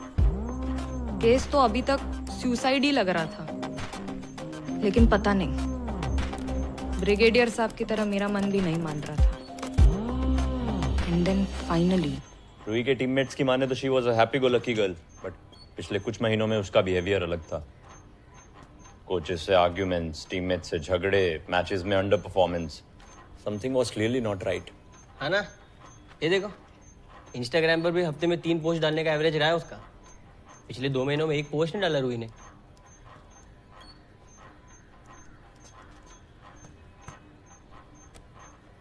केस तो अभी तक सुसाइड ही लग रहा था, लेकिन पता नहीं, ब्रिगेडियर साहब की तरह मेरा मन भी नहीं मान रहा था। एंड देन फाइनली रूही के टीममेट्स की माने तो she was a happy go lucky girl, but पिछले कुछ महीनों में उसका बिहेवियर अलग था। कोचेस से आर्ग्यूमेंट्स, टीममेट्स से झगड़े, मैचेस में under performance, something was clearly not right. हाँ ना, ये देखो इंस्टाग्राम पर भी हफ्ते में 3 पोस्ट डालने का एवरेज रहा है उसका। पिछले 2 महीनों में 1 पोस्ट नहीं डाला रूही ने।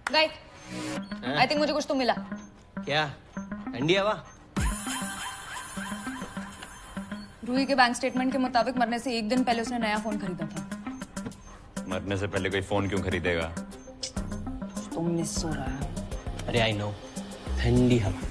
गाइस, आई थिंक मुझे कुछ तो मिला। क्या? ठंडी हवा? रूही के बैंक स्टेटमेंट के मुताबिक मरने से 1 दिन पहले उसने नया फोन खरीदा था। मरने से पहले कोई फोन क्यों खरीदेगा? तो मिस हो रहा है। अरे आई नो, ठंडी हवा।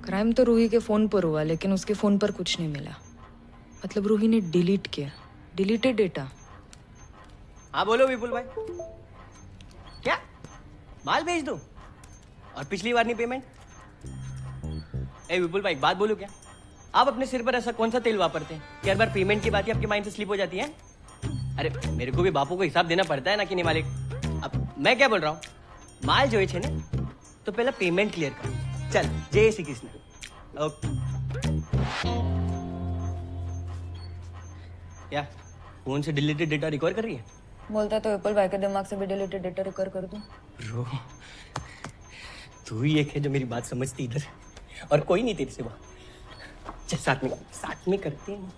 क्राइम तो रूही के फोन पर हुआ, लेकिन उसके फोन पर कुछ नहीं मिला। मतलब रूही ने डिलीट किया, डिलीटेड डेटा। हाँ बोलो विपुल भाई, क्या माल भेज दूं और पिछली बार नहीं पेमेंट? ए विपुल भाई, एक बात बोलूं क्या? आप अपने सिर पर ऐसा कौन सा तेल वापरते हैं कि हर बार पेमेंट की बात ही आपके माइंड से स्लिप हो जाती है? अरे मेरे को भी बापू को हिसाब देना पड़ता है ना कि नहीं मालिक। अब मैं क्या बोल रहा हूँ, माल जो है ना तो पहले पेमेंट क्लियर कर। चल जय श्री कृष्ण। ओके क्या फोन से डिलीटेड डेटा रिकवर कर रही है? बोलता तो विपुल भाई के दिमाग से भी डिलीटेड डेटा रिकवर कर दूं। ब्रो तू ही एक है जो मेरी बात समझती इधर, और कोई नहीं तेरे सिवा। चल साथ में करते हैं।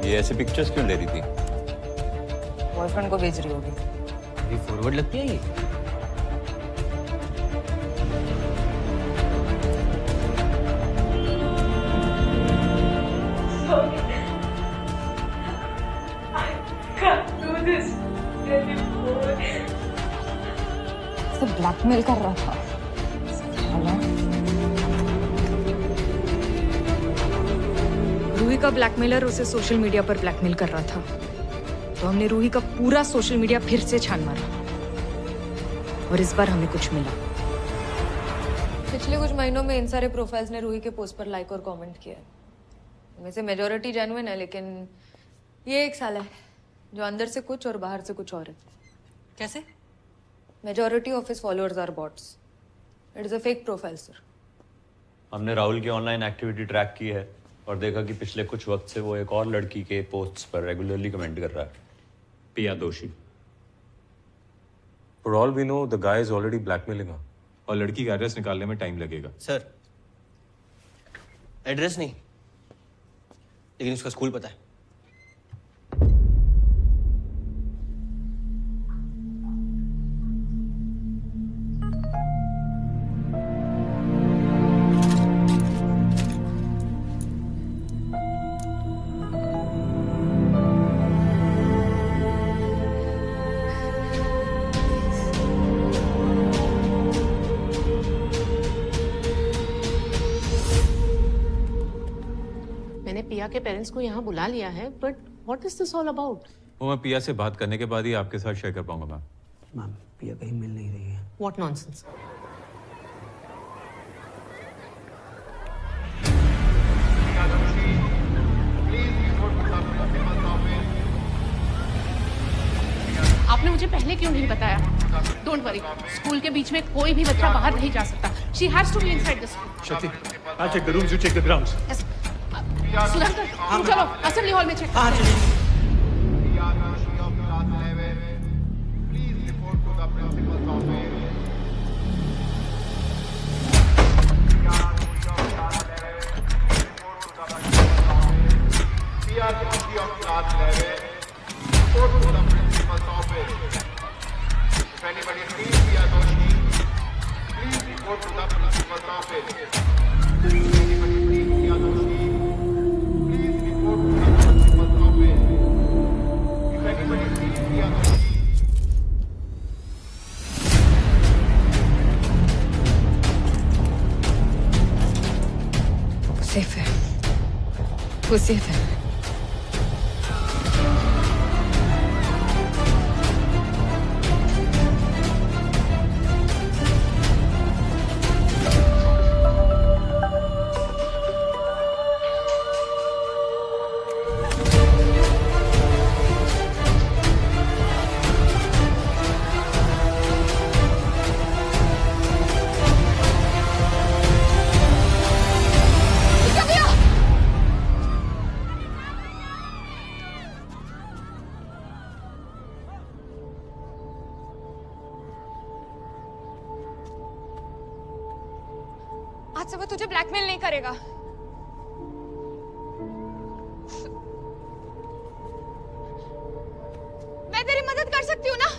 ये ऐसे पिक्चर्स क्यों ले रही थी? बॉयफ्रेंड को भेज रही होगी। ये फॉरवर्ड लगती है ये। ब्लैकमेल कर रहा था। रूही का ब्लैकमेलर उसे सोशल मीडिया पर ब्लैकमेल कर रहा था, तो हमने रूही का पूरा सोशल मीडिया फिर से छान मारा और इस बार हमें कुछ मिला। पिछले कुछ महीनों में इन सारे प्रोफाइल्स ने रूही के पोस्ट पर लाइक और कमेंट किया है। इनमें से मेजॉरिटी जेन्युइन है, लेकिन ये एक साला है जो अंदर से कुछ और बाहर से कुछ और है। कैसे? Majority of his followers are bots. It is a fake profile sir. हमने राहुल की ऑनलाइन एक्टिविटी ट्रैक की है और देखा कि पिछले कुछ वक्त से वो एक और लड़की के पोस्ट्स पर रेगुलरली कमेंट कर रहा है, पिया दोषी। For all we know, the guy is already blackmailing her. और लड़की का एड्रेस निकालने में टाइम लगेगा। सर एड्रेस नहीं, लेकिन उसका स्कूल पता है। मैंने पिया के पेरेंट्स को यहाँ बुला लिया है, but what is this all about? वो मैं पिया से बात करने के बाद ही आपके साथ शेयर कर पाऊंगा मैम। मैम पिया कहीं मिल नहीं रही है। What nonsense. आपने मुझे पहले क्यों नहीं बताया? डोंट वरी, स्कूल के बीच में कोई भी बच्चा बाहर नहीं जा सकता। She has to be inside the school. Shakti, I'll check the rooms, you check the grounds. Sudhakar, तुम चलो असेंबली हॉल में check. If anybody sees Priya Doshi, please report to the principal's office. If anybody sees Priya Doshi, please report to the principal's office. If anybody sees Priya Doshi. Safe है, वो safe है। आज से वो तुझे blackmail नहीं करेगा। मैं तेरी मदद कर सकती हूँ ना?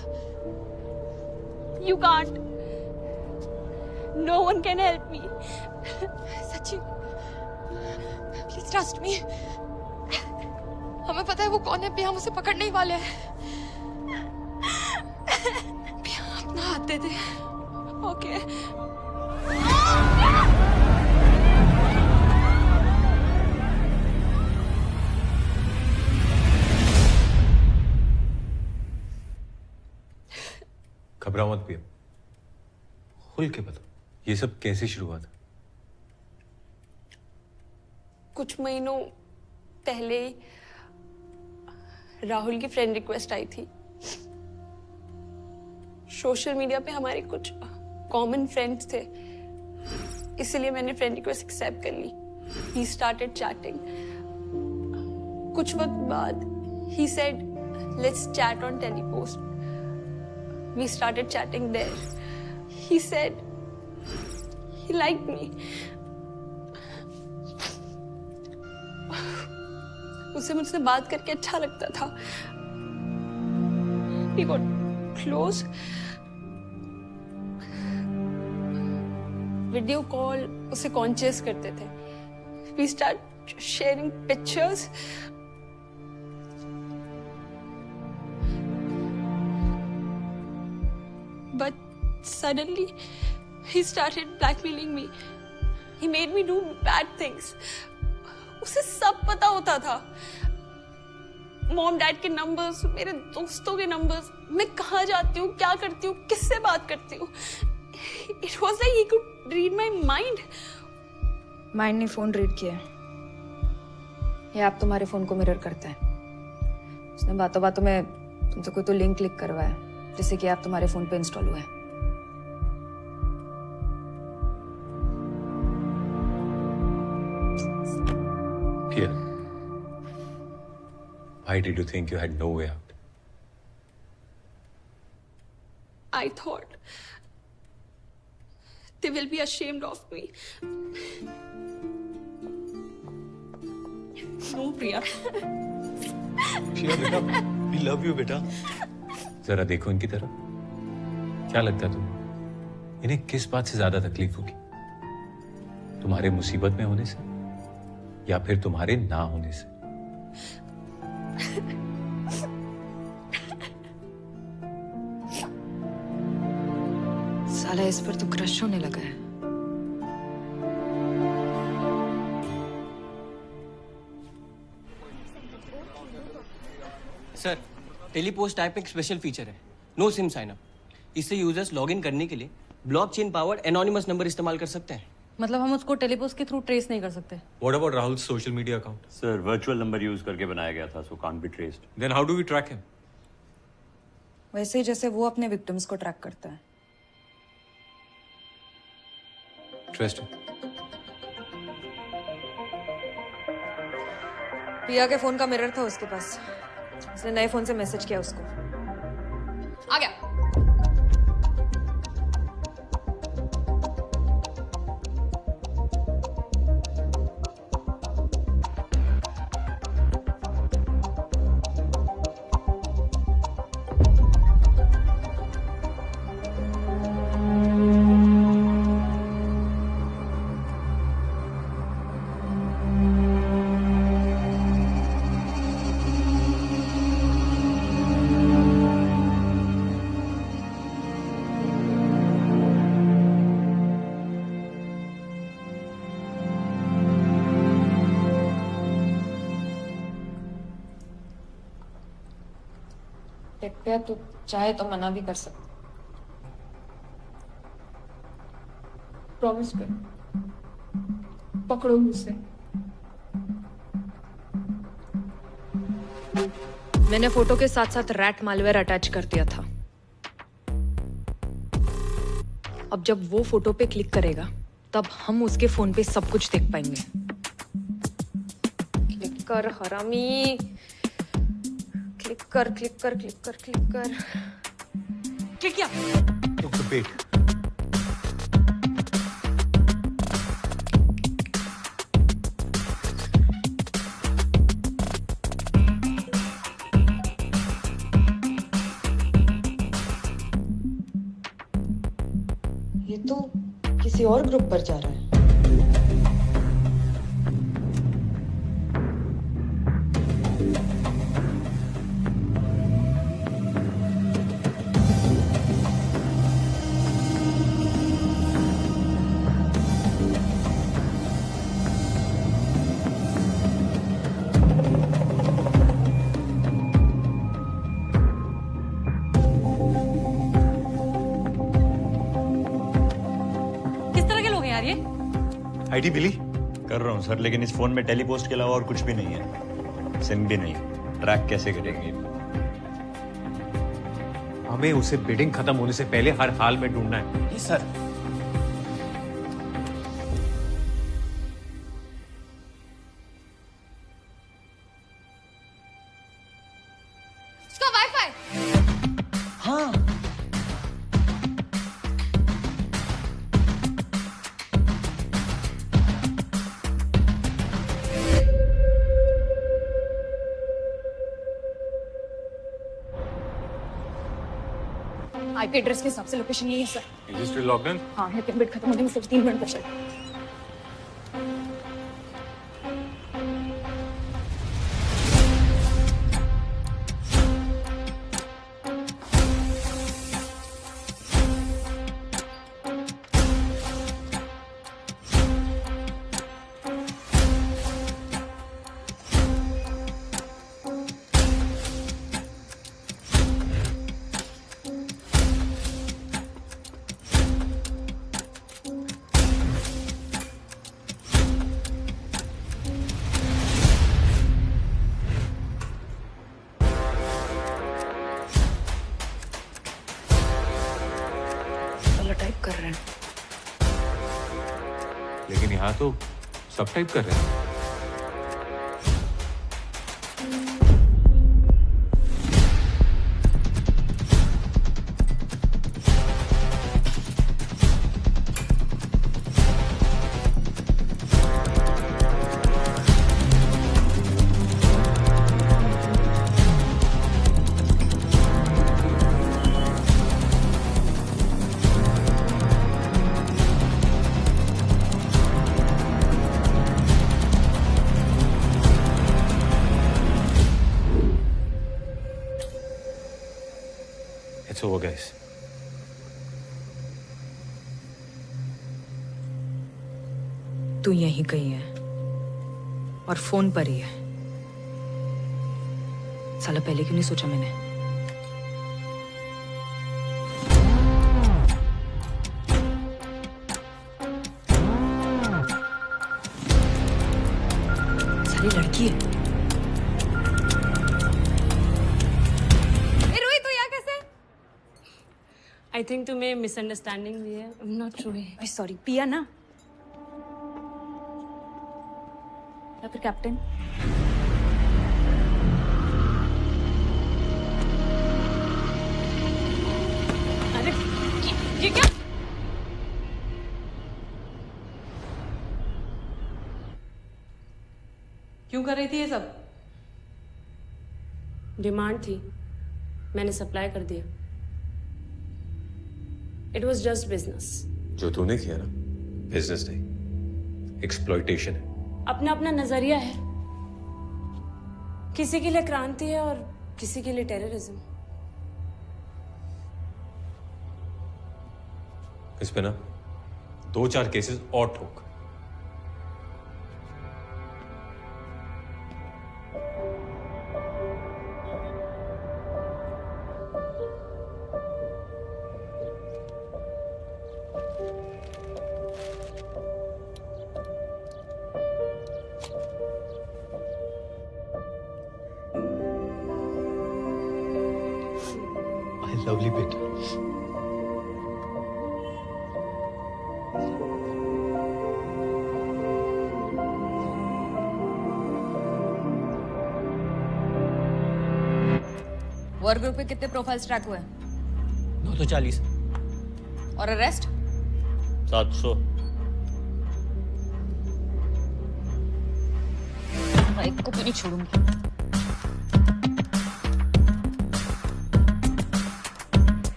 You can't. No one can help me. सच्ची, प्लीज ट्रस्ट मी। हमें पता है वो कौन है, भी हम उसे पकड़ने ही वाले हैं। भी अपना हाथ दे दे। Okay. घबराओ मत पिया, खुल के बताओ ये सब कैसे शुरू हुआ था? कुछ महीनों पहले राहुल की फ्रेंड रिक्वेस्ट आई थी। सोशल मीडिया पे हमारे कुछ कॉमन फ्रेंड्स थे, इसलिए मैंने फ्रेंड रिक्वेस्ट एक्सेप्ट कर ली। He started chatting. कुछ वक्त बाद he said let's chat on Telepost. We started chatting there. He said he liked me. उसे मुझसे बात करके अच्छा लगता था। We got close. Video call उसे कॉन्शियस करते थे। We start sharing pictures. But suddenly, he started blackmailing me. He made me do bad things. उसे सब पता होता था। मॉम डैड के नंबर्स, मेरे दोस्तों के नंबर्स, मैं कहाँ जाती हूँ, क्या करती हूँ, किससे बात करती हूँ। It was like he could read my mind. Mind ने फोन रीड किया। ये ऐप तुम्हारे फोन को मिरर करता है। उसने बातों बातों में तुमसे कोई तो लिंक क्लिक करवाया जिससे कि ऐप तुम्हारे फोन पे इंस्टॉल हुआ है। Pia, why did you think you had no way out? I thought they will be ashamed of me. No, Priya. Pia बेटा, we love you बेटा। जरा देखो इनकी तरफ। क्या लगता है तुम्हें, इन्हें किस बात से ज्यादा तकलीफ होगी? तुम्हारे मुसीबत में होने से या फिर तुम्हारे ना होने से? साला इस पर तो क्रश होने लगा है। सर, टेलीपोस्ट ऐप एक स्पेशल फीचर है, नो सिम साइन अप। इससे यूजर्स लॉगिन करने के लिए ब्लॉकचेन पावर्ड एनोनिमस नंबर इस्तेमाल कर सकते हैं। मतलब हम उसको टेलीपोस्ट के थ्रू ट्रेस नहीं कर सकते। What about Rahul's social media account? Sir, virtual number use करके बनाया गया था, so can't be traced. Then how do we track him? वैसे ही जैसे वो अपने विक्टिम्स को ट्रैक करता है। Interesting. पिया के फोन का मिरर था उसके पास, उसने नए फोन से मैसेज किया उसको। आ गया। पे तो चाहे तो मना भी कर सकते। प्रॉमिस कर, पकड़ो मुझसे। मैंने फोटो के साथ साथ रैट मालवेयर अटैच कर दिया था। अब जब वो फोटो पे क्लिक करेगा तब हम उसके फोन पे सब कुछ देख पाएंगे। क्लिक कर हरामी, क्लिक कर क्लिक कर क्लिक कर क्लिक कर। क्लिक किया। वेट, तो किसी और ग्रुप पर जा रहा है। आईडी मिली? कर रहा हूँ सर, लेकिन इस फोन में टेलीपोस्ट के अलावा और कुछ भी नहीं है। सिम भी नहीं। ट्रैक कैसे करेंगे? हमें उसे बिडिंग खत्म होने से पहले हर हाल में ढूंढना है। जी सर। उसका वाईफाई। हाँ। आईपी एड्रेस के हिसाब से लोकेशन यही है sir. Is it still logged in? हाँ, लेकिन बिट खत्म होने में सिर्फ 3 मिनट बचे। टाइप कर रहे हैं, लेकिन यहाँ तो सब टाइप कर रहे हैं। It's over, guys. तू यहीं कहीं है और फोन पर ही है। साला पहले क्यों नहीं सोचा मैंने? साली लड़की है। आई थिंक तुम्हें मिसअंडरस्टैंडिंग हुई है। I am not sure. Sorry, पिया ना या फिर कैप्टन? अरे ये क्या? क्यों कर रही थी ये सब? डिमांड थी, मैंने सप्लाई कर दिया। It was just business. जो तूने किया ना, बिजनेस नहीं, एक्सप्लॉयटेशन है। अपना अपना नजरिया है। किसी के लिए क्रांति है और किसी के लिए टेररिज्म। इस पे ना 2-4 केसेस और ठोक। लवली बेटा। वर्क ग्रुप पे कितने प्रोफाइल्स ट्रैक हुए? 940। और अरेस्ट? 700। एक को भी नहीं छोड़ूंगी।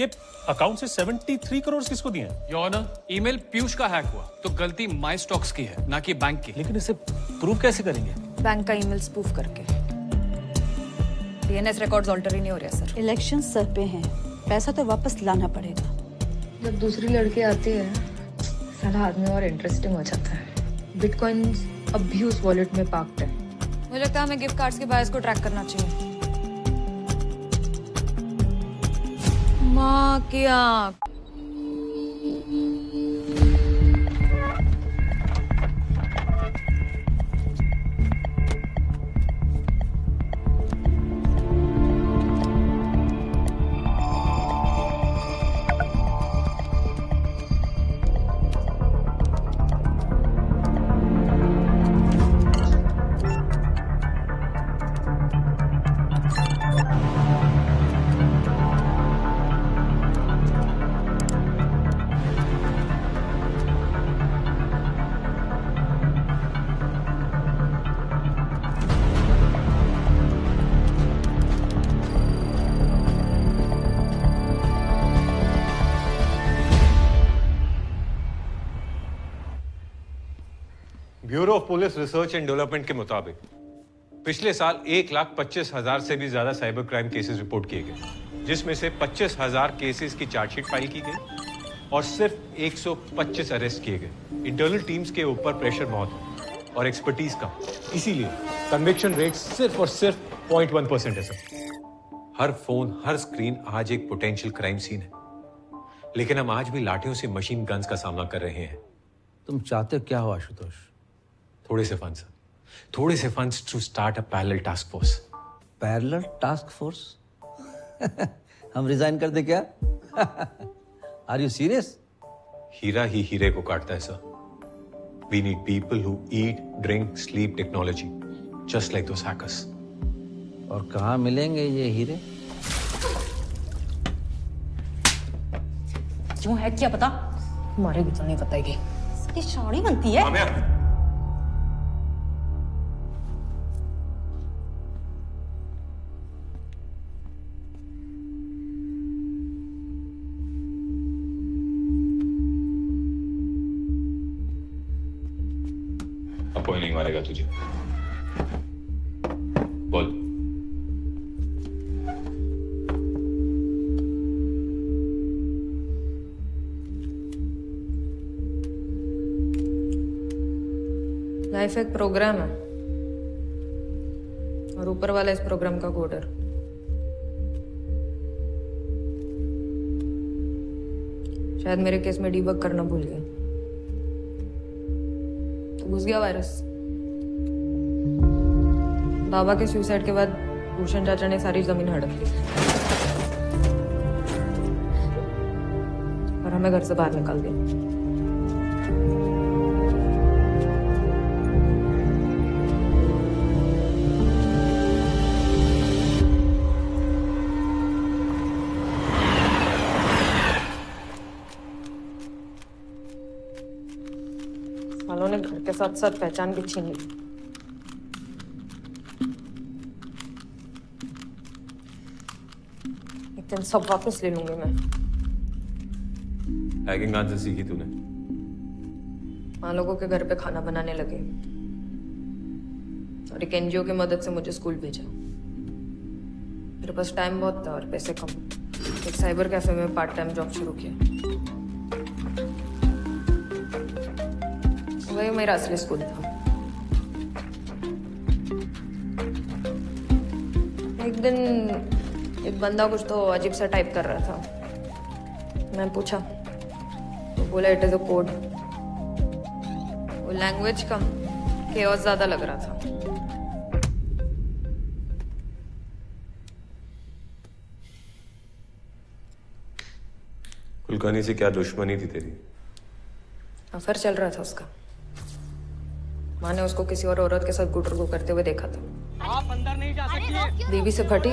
ये अकाउंट से 73 करोड़ किसको दिए हैं? योर ऑनर, ईमेल पीयूष का हैक हुआ तो गलती माई स्टॉक्स की है, ना कि बैंक की। लेकिन इसे प्रूव कैसे करेंगे? बैंक का ईमेल स्पूफ करके। डीएनएस रिकॉर्ड्स ऑल्टर ही नहीं हो रहा सर। इलेक्शन सर पे हैं, पैसा तो वापस लाना पड़ेगा। जब दूसरी लड़की आती है सारा आदमी और इंटरेस्टिंग हो जाता है। बिटकॉइंस अब भी उस वॉलेट में पार्क्ड है। मुझे लगता है हमें गिफ्ट कार्ड्स के बायर्स को ट्रैक करना चाहिए। माँ की आँख। Bureau of police research and development के मुताबिक पिछले साल 1,25,000 से भी ज्यादा साइबर क्राइम केसेस रिपोर्ट किए गए, जिसमें से 25,000 केसेस की चार्जशीट फाइल की गई और सिर्फ 125 अरेस्ट किए गए। इंटरनल टीम्स के ऊपर प्रेशर बहुत है और एक्सपर्टीज का, इसीलिए कन्विक्शन रेट सिर्फ और सिर्फ 0.1% है सर। हर फोन, हर स्क्रीन आज एक पोटेंशियल क्राइम सीन है, लेकिन हम आज भी लाठियों से मशीन गन्स का सामना कर रहे हैं। तुम चाहते क्या हो आशुतोष? थोड़े से फंड्स, थोड़े से funds to start a parallel task force. Parallel task force? हम रिजाइन कर दे क्या? Are you serious? हीरा ही हीरे को काटता है sir. We need people who eat, drink, sleep technology, just like those hackers. और कहाँ मिलेंगे ये हीरे? क्यों है क्या पता? हमारे भी तो नहीं बताएगी। इसकी साड़ी बनती है। अब कोई नहीं मारेगा तुझे। बोल। लाइफ एक प्रोग्राम है और ऊपर वाला इस प्रोग्राम का कोडर। शायद मेरे केस में डीबग करना भूल गया तो घुस गया वायरस। बाबा के सुसाइड के बाद भूषण चाचा ने सारी जमीन हड़प ली और हमें घर से बाहर निकाल दिया। वालों ने घर के साथ साथ पहचान भी छीन ली। एक दिन सब वापस ले लूंगी मैं। हैकिंग कहाँ से सीखी तूने? वहां लोगों के घर पे खाना बनाने लगे और एक एनजीओ की मदद से मुझे स्कूल भेजा। मेरे पास टाइम बहुत था और पैसे कम। एक साइबर कैफे में पार्ट टाइम जॉब शुरू किया। वही मेरा असली स्कूल था। एक दिन एक बंदा कुछ तो अजीब सा टाइप कर रहा था। मैं पूछा तो बोला इट इज अ कोड। वो लैंग्वेज कम, केओस ज्यादा लग रहा था। कुलकर्णी से क्या दुश्मनी थी तेरी? अफेयर चल रहा था उसका। माँ ने उसको किसी और औरत के साथ गुटरगू करते हुए देखा था। आप अंदर नहीं जा सकती। बीवी से फटी,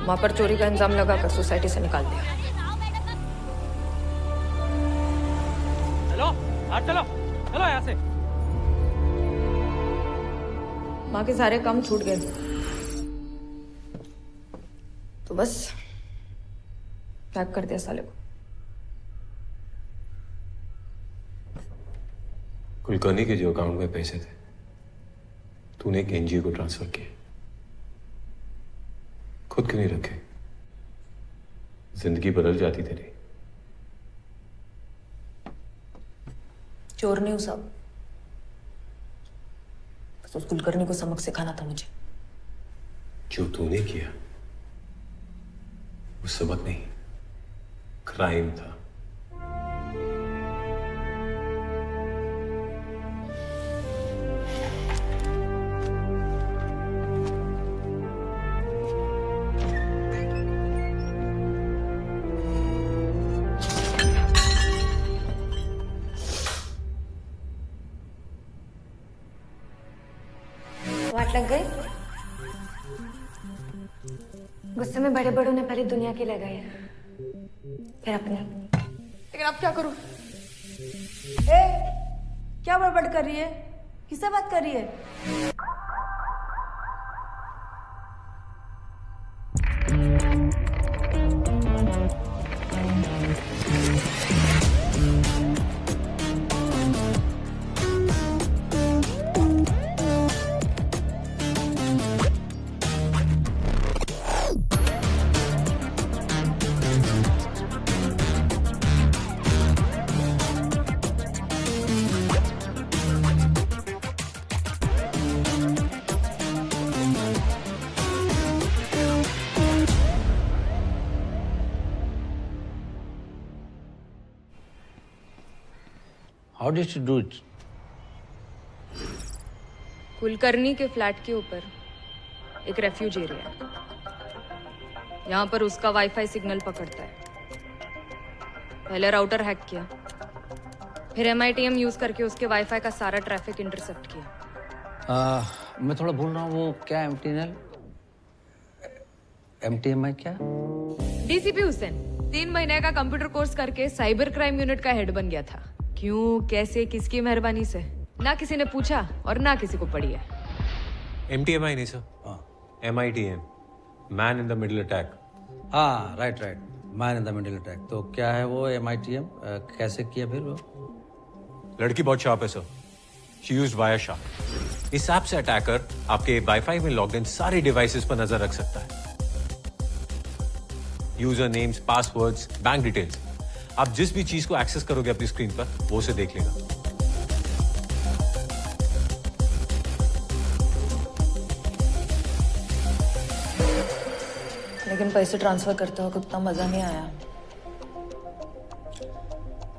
माँ पर चोरी का इंजाम लगाकर सोसाइटी से निकाल दिया। चलो चलो चलो यहाँ से। माँ के सारे काम छूट गए तो बस पैक कर दिया साले को। कुलकर्णी के जो अकाउंट में पैसे थे तूने एक एनजीओ को ट्रांसफर किए, खुद क्यों नहीं रखे? जिंदगी बदल जाती तेरी। चोर नहीं हूं साहब, बस उस कुलकर्णी को सबक सिखाना था मुझे। जो तूने किया वो सबक नहीं, क्राइम था। वाट लग गई? गुस्से में बड़े बड़ों ने पहले दुनिया की लगाई है, फिर अपने। लेकिन अब क्या करूं? ए, क्या बड़बड़ कर रही है? किससे बात कर रही है? How did she do it? Kulkarni के फ्लैट के ऊपर एक रेफ्यूज एरिया है। यहाँ पर उसका वाईफाई सिग्नल पकड़ता है। पहले राउटर हैक किया, फिर MITM यूज करके उसके वाईफाई का सारा ट्रैफिक इंटरसेप्ट किया। मैं थोड़ा भूल रहा हूँ, वो क्या MTMI क्या? DCP हुसैन 3 महीने का कंप्यूटर कोर्स करके साइबर क्राइम यूनिट का हेड बन गया था। क्यों, कैसे, किसकी मेहरबानी से? ना किसी ने पूछा और ना किसी को पड़ी है। MTMI नहीं sir, MITM, man in the middle attack. हाँ, right, man in the middle attack. तो क्या है वो MITM? कैसे किया फिर वो? लड़की बहुत शार्प है सर, शी यूज्ड वायरशार्क। इस ऐप से अटैकर आपके वाईफाई में लॉग्ड इन सारे डिवाइसेस पर नजर रख सकता है। User names, passwords, bank details, आप जिस भी चीज को एक्सेस करोगे अपनी स्क्रीन पर वो उसे देख लेगा। लेकिन पैसे ट्रांसफर करते वक्त उतना मजा नहीं आया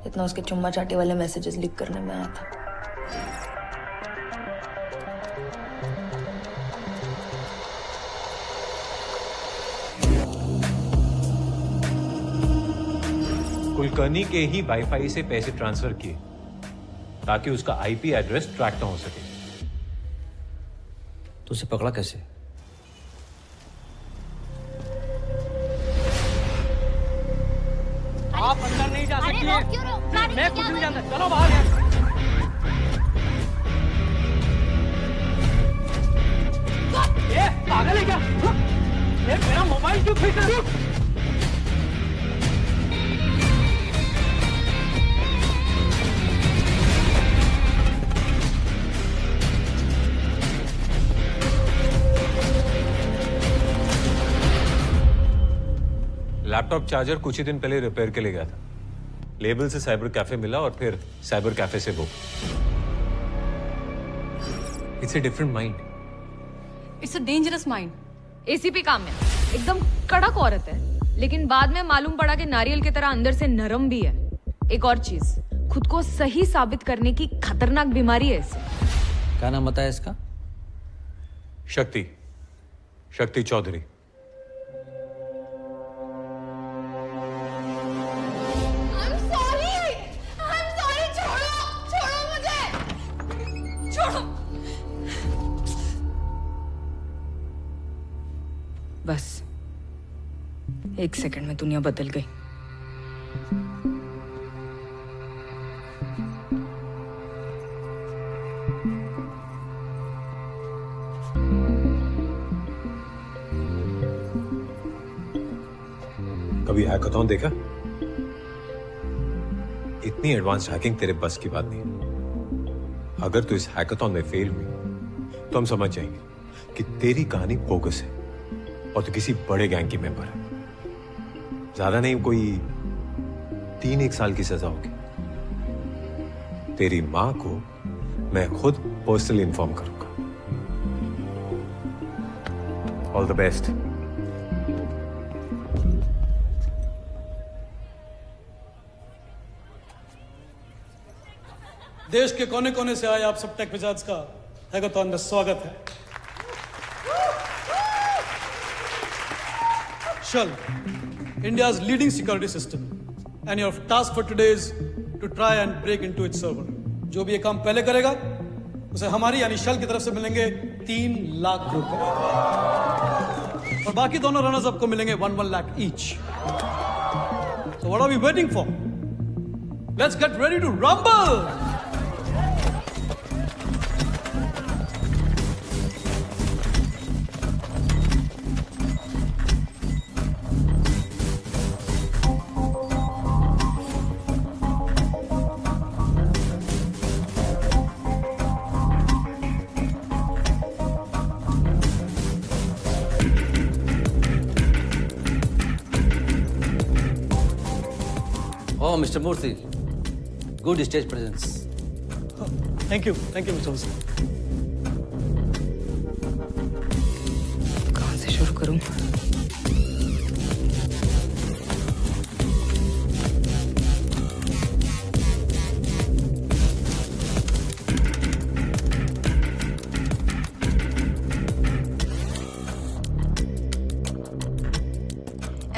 जितना उसके चुम्मा चाटी वाले मैसेजेस लीक करने में आया था। कुलकर्णी के ही वाईफाई से पैसे ट्रांसफर किए ताकि उसका IP एड्रेस ट्रैक ना हो सके। तो उसे पकड़ा कैसे? आप अंदर नहीं जा सकती हैं। मैं कुछ नहीं जानता, चलो बाहर यार। ये पागल है क्या? ये मेरा मोबाइल क्यों खींच रही हो? लैपटॉप चार्जर कुछ ही दिन पहले रिपेयर के लिए गया था। लेबल से साइबर कैफे मिला और फिर साइबर कैफे से book. It's a different mind. It's a dangerous mind. ACP Kamya एकदम कड़क औरत है, लेकिन बाद में मालूम पड़ा कि नारियल की तरह अंदर से नरम भी है। एक और चीज, खुद को सही साबित करने की खतरनाक बीमारी है इसे। क्या नाम बताया इसका? शक्ति चौधरी। बस 1 सेकंड में दुनिया बदल गई। कभी हैकाथॉन देखा? इतनी एडवांस हैकिंग तेरे बस की बात नहीं है। अगर तू इस हैकाथॉन में फेल हुई तो हम समझ जाएंगे कि तेरी कहानी बोगस है और तू किसी बड़े गैंग की मेंबर है। ज्यादा नहीं, कोई 3-1 साल की सजा होगी। तेरी मां को मैं खुद पर्सनली इन्फॉर्म करूंगा। All the best. देश के कोने कोने से आए आप सब टेक विजार्ड्स का हैकाथॉन में स्वागत है। Shell, India's leading security system, and your task for today is to try and break into its server. जो भी ये काम पहले करेगा उसे हमारी यानी Shell की तरफ से मिलेंगे 3 लाख रुपए और बाकी दोनों रनर्स अप को मिलेंगे 1 lakh each. So what are we waiting for? Let's get ready to rumble! Oh, Mr. Murthy, good stage presence. Thank you, Mr. Hussain. कहाँ से शुरू करूं?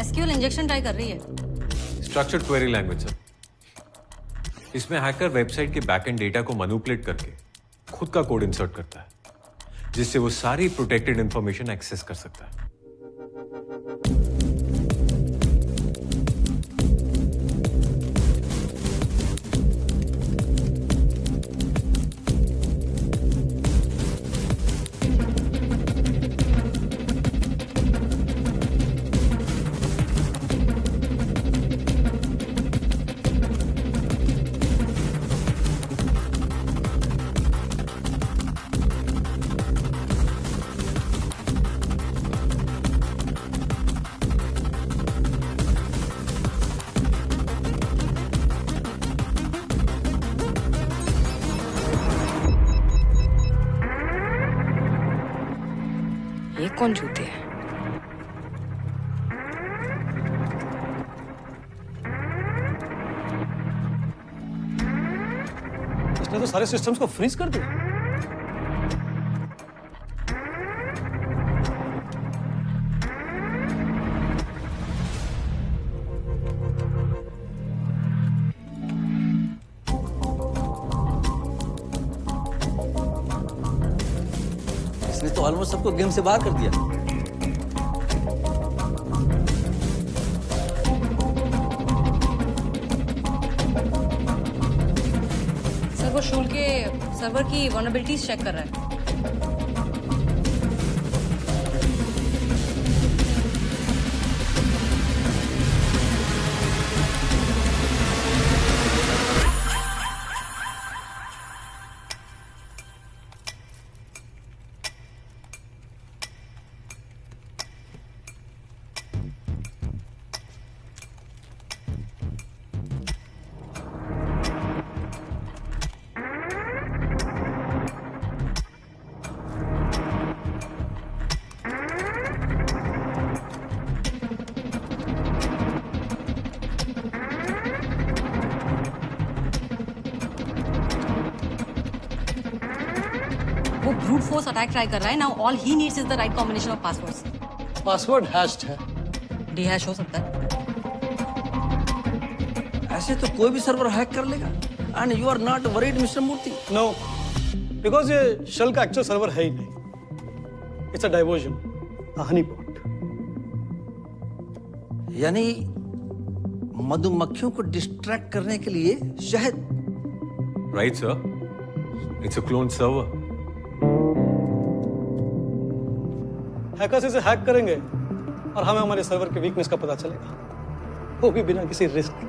SQL इंजेक्शन ट्राई कर रही है। Structured query language sir. इसमें हैकर वेबसाइट के backend data को मैनिपुलेट करके खुद का कोड इंसर्ट करता है, जिससे वो सारी प्रोटेक्टेड इंफॉर्मेशन एक्सेस कर सकता है। ये कौन जूते हैं? इसने तो सारे सिस्टम्स को फ्रीज कर दिया। इसने तो ऑलमोस्ट सबको गेम से बाहर कर दिया। सर वो शूल के सर्वर की वल्नरेबिलिटीज चेक कर रहा है। वो ब्रूट फोर्स अटैक ट्राई कर रहा है। Now all he needs is the right combination of passwords. Password hatched है। डीहैश हो सकता है। ऐसे तो कोई भी सर्वर हैक कर लेगा। And you are not worried mister Murthy? No, because ये शेल का एक्चुअल सर्वर है ही नहीं। It's a diversion, a honey pot. यानी मधुमक्खियों को डिस्ट्रैक्ट करने के लिए शहद। Right sir, it's a clone server. Hackers इसे हैक करेंगे और हमें हमारे सर्वर के वीकनेस का पता चलेगा। वो भी बिना किसी रिस्क के।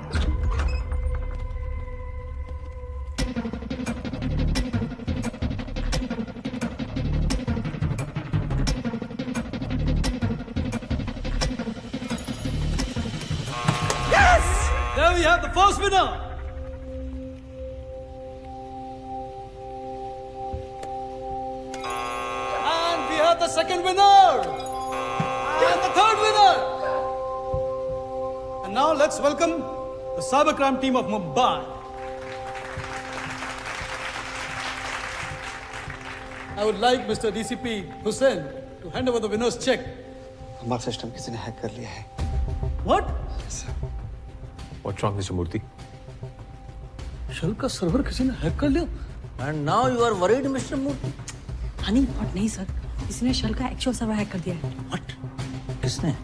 There we have the first winner. And we have the second winner. And the third winner. And now let's welcome the cybercrime team of Mumbai. I would like Mr. DCP Hussain to hand over the winner's check. हमारा system किसी ने hack कर लिया है। What? What's wrong, Mr. Murthy? शल का server किसी ने hack कर लिया? And now you are worried, Mr. Murthy? Honey pot नहीं सर, इसने शल का एक्चुअल सर्वर हैक कर दिया है। What? किसने?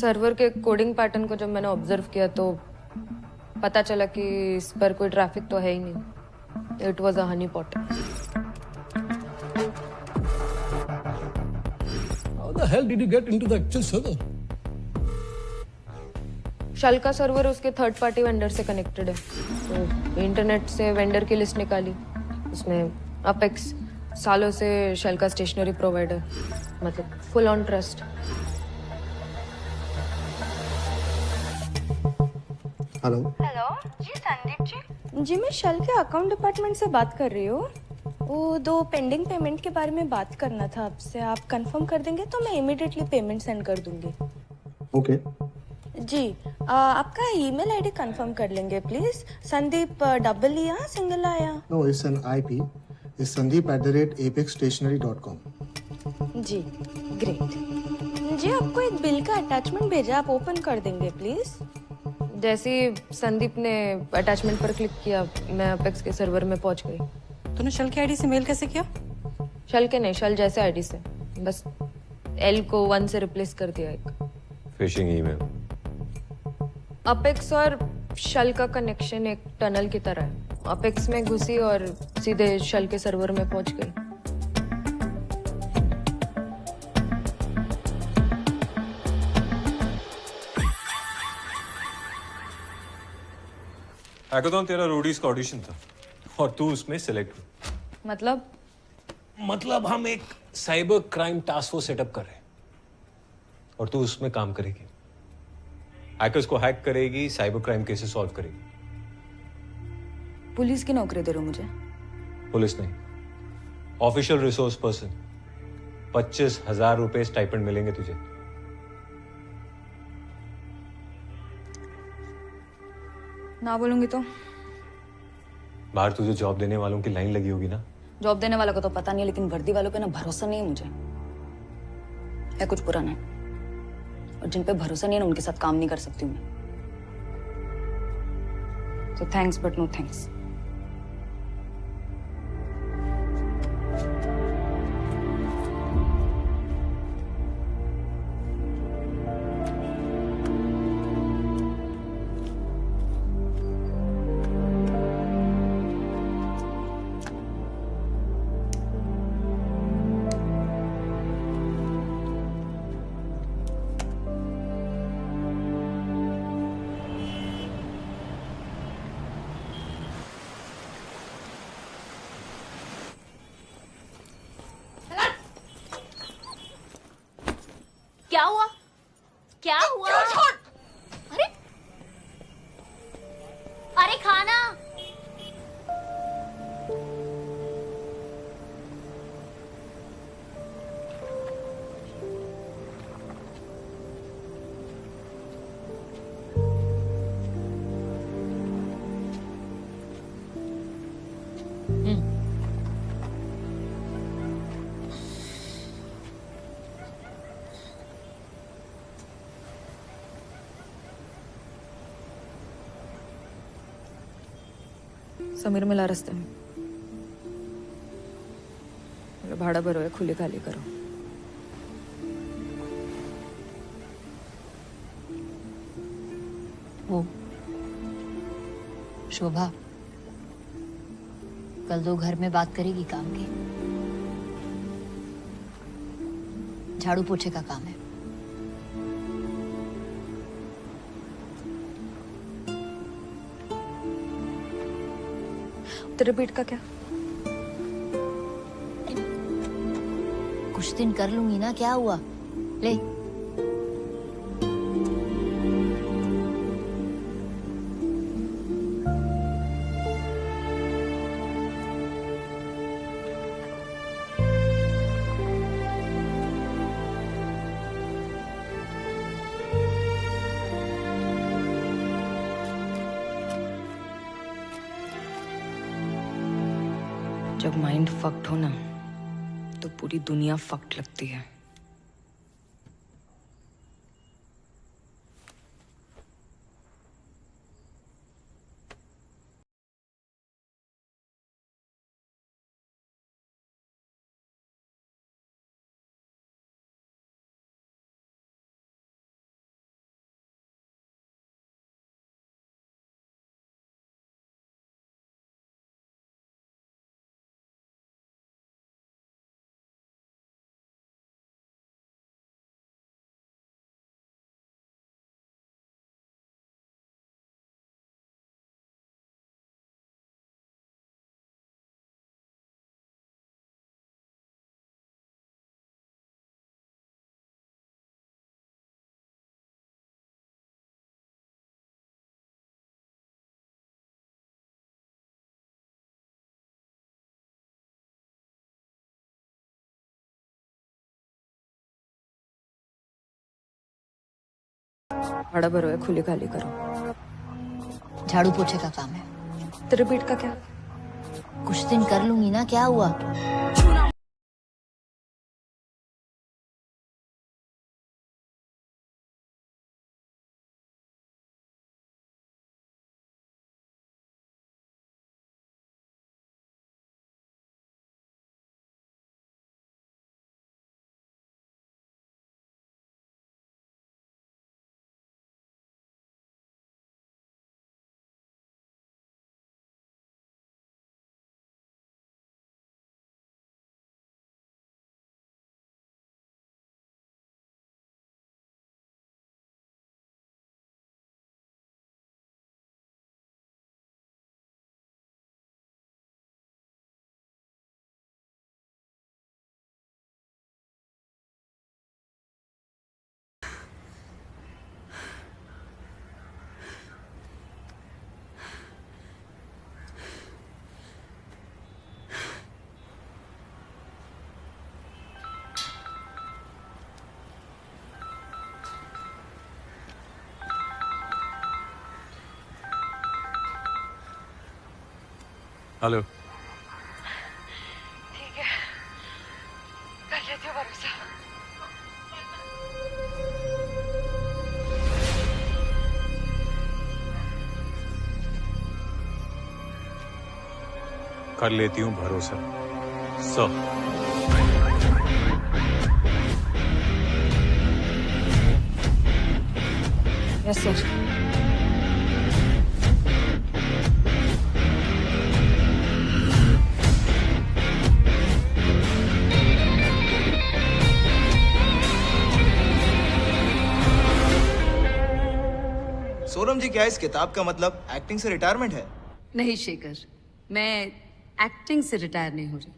सर्वर के कोडिंग पैटर्न को जब मैंने ऑब्जर्व किया तो पता चला कि इस पर कोई ट्रैफिक तो है ही नहीं। It was a honey pot. How the hell did you get into the actual server? शल का सर्वर उसके थर्ड पार्टी वेंडर से कनेक्टेड है, तो इंटरनेट से वेंडर की लिस्ट निकाली, उसमें अपेक्स सालों से शल का स्टेशनरी प्रोवाइडर, मतलब फुल ऑन ट्रस्ट। हेलो जी संदीप जी मैं शल के अकाउंट डिपार्टमेंट से बात कर रही हूँ। वो 2 पेंडिंग पेमेंट के बारे में बात करना था आपसे। आप कंफर्म कर देंगे तो मैं इमीडिएटली पेमेंट सेंड कर दूंगी। ओके जी आपका ईमेल आईडी कंफर्म कर लेंगे प्लीज। संदीप डबल या सिंगल आया? No it's an IP is sandeep@apexstationery.com। जी ग्रेट। जी आपको एक बिल का अटैचमेंट भेजा, आप ओपन कर देंगे प्लीज। जैसे ही संदीप ने अटैचमेंट पर क्लिक किया मैं अपेक्स के सर्वर में पहुंच गई। तूने शल के आईडी से मेल कैसे किया? शल के नहीं, शल जैसे आईडी से, बस एल को 1 से रिप्लेस कर दिया। एक फिशिंग ईमेल। अपेक्स और शल का कनेक्शन एक टनल की तरह है। अपेक्स में घुसी और सीधे शल के सर्वर में पहुंच गई। हैकाथॉन तेरा रोडीज का ऑडिशन था और तू उसमें सिलेक्ट हुई। मतलब हम एक cyber crime task force setup कर रहे हैं और तू उसमें काम करेगी। हैकर्स को हैक करेगी, साइबर क्राइम केसेस सॉल्व करेगी। पुलिस की नौकरी दे रहे हो मुझे? पुलिस नहीं, ऑफिशियल रिसोर्स पर्सन। 25,000 रुपए स्टाइपेंड मिलेंगे तुझे। ना बोलूंगी तो? बाहर तुझे जॉब देने वालों की लाइन लगी होगी ना? जॉब देने वालों को तो पता नहीं है, लेकिन वर्दी वालों पे ना भरोसा नहीं है मुझे। है कुछ पुराना है और जिन पे भरोसा नहीं है ना उनके साथ काम नहीं कर सकती हूँ मैं। तो थैंक्स बट नो थैंक्स। क्या हुआ? क्या हुआ? अरे अरे खाना। समीर मिला रास्ते में। भाड़ा भरो है, खुली खाली करो। वो शोभा कल दो घर में बात करेगी काम की। झाड़ू पोछे का काम है। तेरे पेट का क्या? कुछ दिन कर लूंगी ना, क्या हुआ? ले। जब माइंड फक्ड हो ना तो पूरी दुनिया फक्ड लगती है। बड़ा भरो है, खुले खाली करो। झाड़ू पोछे का काम है। तेरे पेट का क्या? कुछ दिन कर लूंगी ना, क्या हुआ? हेलो। ठीक है, कर लेती हूँ भरोसा। कर लेती हूँ भरोसा। Yes sir. सोनम जी, क्या इस किताब का मतलब एक्टिंग से रिटायरमेंट है? नहीं शेखर, मैं एक्टिंग से रिटायर नहीं हो रही,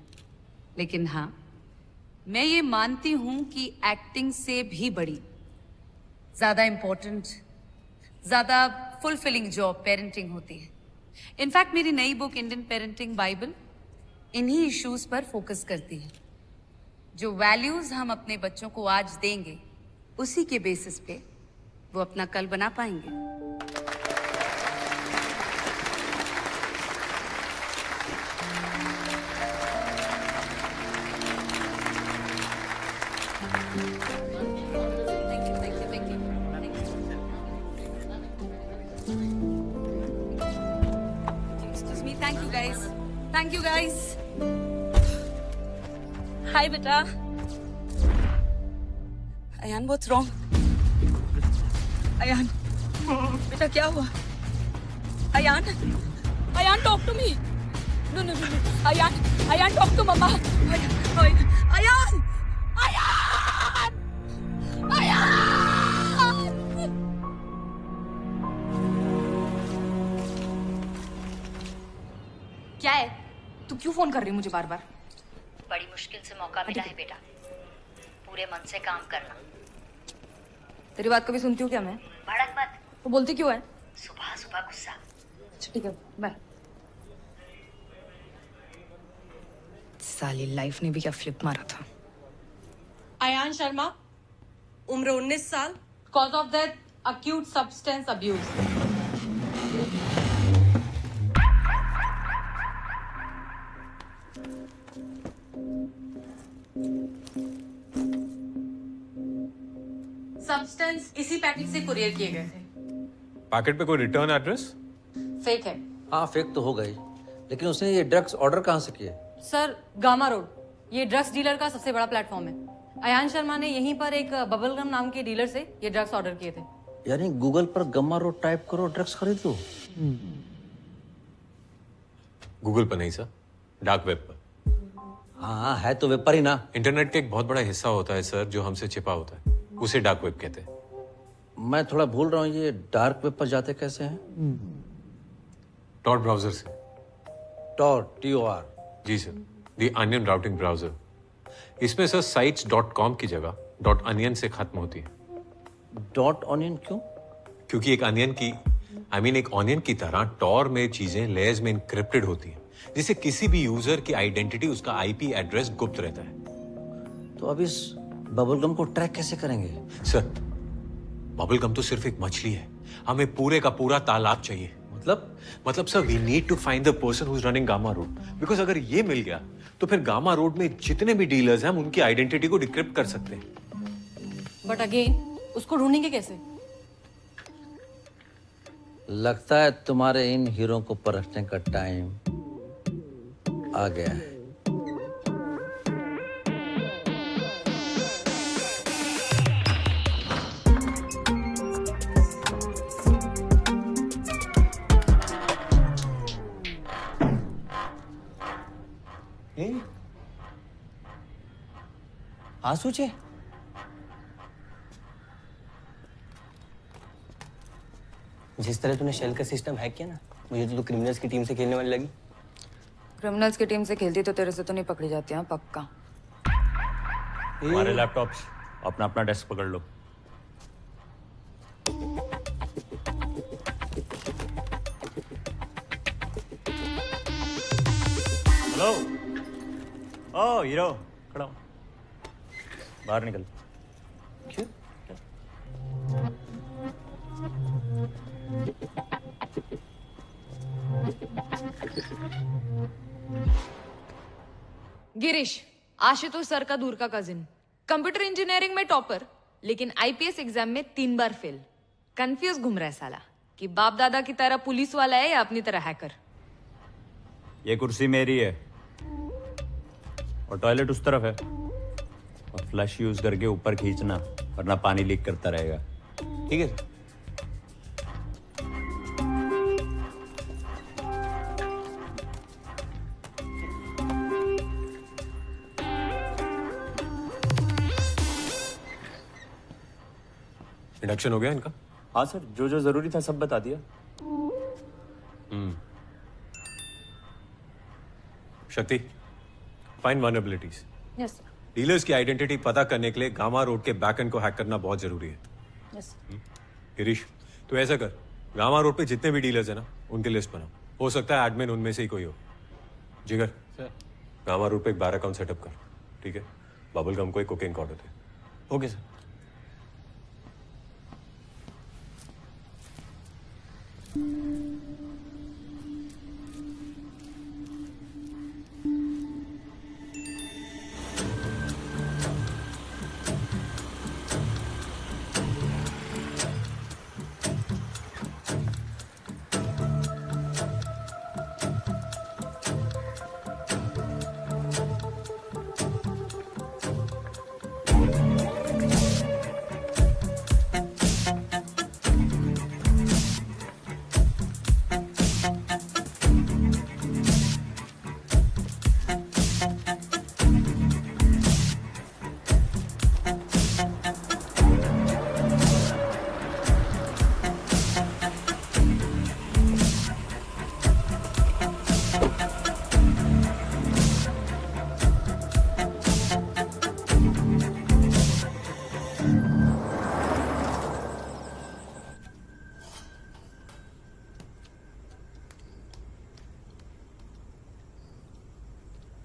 लेकिन हाँ मैं ये मानती हूं कि एक्टिंग से भी बड़ी, ज्यादा इंपॉर्टेंट, ज्यादा फुलफिलिंग जॉब पेरेंटिंग होती है। इनफैक्ट मेरी नई बुक इंडियन पेरेंटिंग बाइबल इन्हीं इश्यूज पर फोकस करती है। जो वैल्यूज हम अपने बच्चों को आज देंगे, उसी के बेसिस पे वो अपना कल बना पाएंगे। Excuse me, thank you guys. Thank you guys. Hi बेटा। Ayan, what's wrong? अयान, बेटा क्या हुआ? Ayan, Ayan talk to me. No, no, no, no. Ayan, talk to Mama. Ayan! क्या है? तू क्यों फोन कर रही है मुझे बार बार? बड़ी मुश्किल से मौका मिला है बेटा, पूरे मन से काम करना। तेरी बात कभी सुनती हूँ क्या मैं? भड़क मत। वो बोलती क्यों है? सुबह सुबह गुस्सा। अच्छा ठीक है, बाय। साली लाइफ ने भी क्या फ्लिप मारा था। अयान शर्मा, उम्र 19 साल, cause of death acute substance abuse. Substance इसी पैकेट से कुरियर किए गए थे। पैकेट पे कोई रिटर्न एड्रेस? फेक है। हाँ फेक तो हो गई, लेकिन उसने ये ड्रग्स ऑर्डर कहाँ से किए? सर, गामा रोड, ये ड्रग्स डीलर का सबसे बड़ा प्लेटफॉर्म है। अयान शर्मा ने यहीं पर एक बबलगम नाम के डीलर से ये ड्रग्स ऑर्डर किए थे। यानी गूगल पर गम्मा रोड टाइप करो, ड्रग्स खरीद लो। गूगल पर नहीं सर, डार्क वेब पर। हाँ है तो वेब पर ही ना। इंटरनेट का एक बहुत बड़ा हिस्सा होता है सर जो हमसे छिपा होता है, उसे डार्क वेब कहते हैं। मैं थोड़ा भूल रहा हूँ, ये डार्क वेब पर जाते कैसे हैं? टॉर ब्राउजर से। Tor, TOR? जी sir, the onion routing browser. इसमें सर sites.com की जगह .onion से खत्म होती है। .onion क्यों? क्योंकि एक अनियन की एक ऑनियन की तरह टॉर में चीजें लेयर्स में इनक्रिप्टेड होती हैं, जिससे किसी भी यूजर की आइडेंटिटी, उसका IP एड्रेस गुप्त रहता है। तो अब इस बबलगम को ट्रैक कैसे करेंगे? सर, बबलगम तो सिर्फ एक मछली है, हमें पूरे का पूरा तालाब चाहिए। मतलब sir, we need to find the person who is running gamma road, because अगर ये मिल गया तो फिर गामा रोड में जितने भी डीलर्स हैं हम उनकी आइडेंटिटी को डिक्रिप्ट कर सकते हैं। बट अगेन, उसको ढूंढेंगे कैसे? लगता है तुम्हारे इन हीरो को परखने का टाइम आ गया है। आंसू चे जिस तरह तूने शेल का सिस्टम हैक किया ना, मुझे तो तू क्रिमिनल्स की टीम से खेलने वाली लगी। क्रिमिनल्स की टीम से खेलती तो तेरे से तो नहीं पकड़ी जाती। हाँ पक्का। हमारे लैपटॉप्स अपना अपना डेस्क पकड़ लो। हेलो। ओ हीरो, खड़ा हो। बाहर निकल। क्यों? गिरीश, आशुतोष सर का दूर का कजिन, कंप्यूटर इंजीनियरिंग में टॉपर, लेकिन IPS एग्जाम में 3 बार फेल। कंफ्यूज घूम रहा है साला कि बाप दादा की तरह पुलिस वाला है या अपनी तरह हैकर। ये कुर्सी मेरी है और टॉयलेट उस तरफ है, और फ्लश यूज करके ऊपर खींचना, वरना पानी लीक करता रहेगा। ठीक है? इंडक्शन हो गया इनका? हाँ सर, जो जो जरूरी था सब बता दिया। शक्ति, find vulnerabilities. Yes sir. Dealers की आइडेंटिटी पता करने के लिए गामा रोड के बैकएंड को हैक करना बहुत जरूरी है। यस। गिरीश, तो ऐसा कर, गामा रोड पे जितने भी डीलर्स हैं ना, उनकी लिस्ट बना। हो सकता है एडमिन उनमें से ही कोई हो। जिगर सर, गामा रोड पे एक बार अकाउंट सेटअप कर, ठीक है? बबलगम को एक कोकेन का ऑर्डर दे। Okay sir.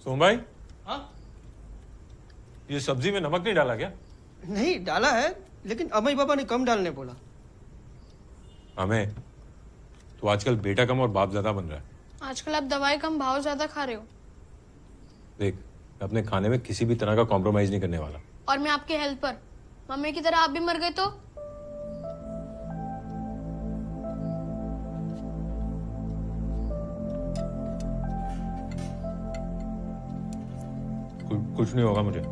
सोम भाई, हाँ? ये सब्जी में नमक नहीं डाला क्या? नहीं डाला है, लेकिन अमय पापा ने कम डालने बोला। हमें तो आजकल बेटा कम और बाप ज्यादा बन रहा है। आजकल आप दवाई कम भाव ज्यादा खा रहे हो। देख, मैं अपने खाने में किसी भी तरह का कॉम्प्रोमाइज नहीं करने वाला। और मैं आपके हेल्थ पर, मम्मी की तरह आप भी मर गए तो? कुछ नहीं होगा मुझे।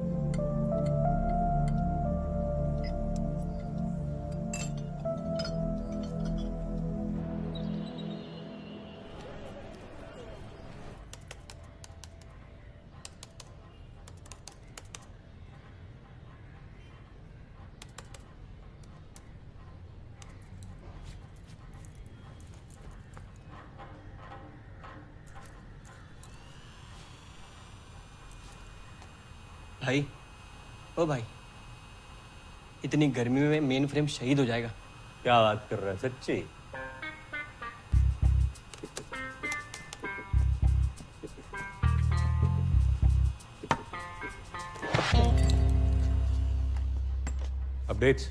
भाई, ओ भाई, इतनी गर्मी में मेन फ्रेम शहीद हो जाएगा। क्या बात कर रहा है, सच्ची? अपडेट्स?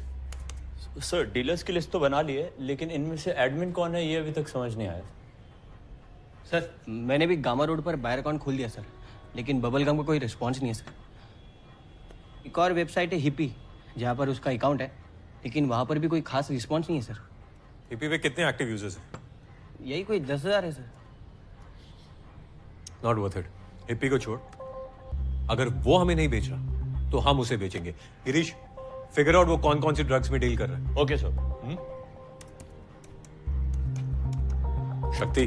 सर, डीलर्स की लिस्ट तो बना ली है, लेकिन इनमें से एडमिन कौन है ये अभी तक समझ नहीं आया। सर, मैंने भी गामा रोड पर बायर अकाउंट खोल दिया सर, लेकिन बबल गम का कोई रिस्पॉन्स नहीं है सर। एक और वेबसाइट है हिपी, जहाँ पर उसका अकाउंट है, लेकिन वहाँ पर भी कोई खास रिस्पॉन्स नहीं है सर। हिपी पे कितने एक्टिव यूजर्स हैं? यही कोई 10,000 है sir. Not worth it. Hippie को छोड़, अगर वो हमें नहीं बेच रहा तो हम उसे बेचेंगे। गिरीश, फिगर आउट वो कौन कौन सी ड्रग्स में डील कर रहा है। Okay sir. शक्ति,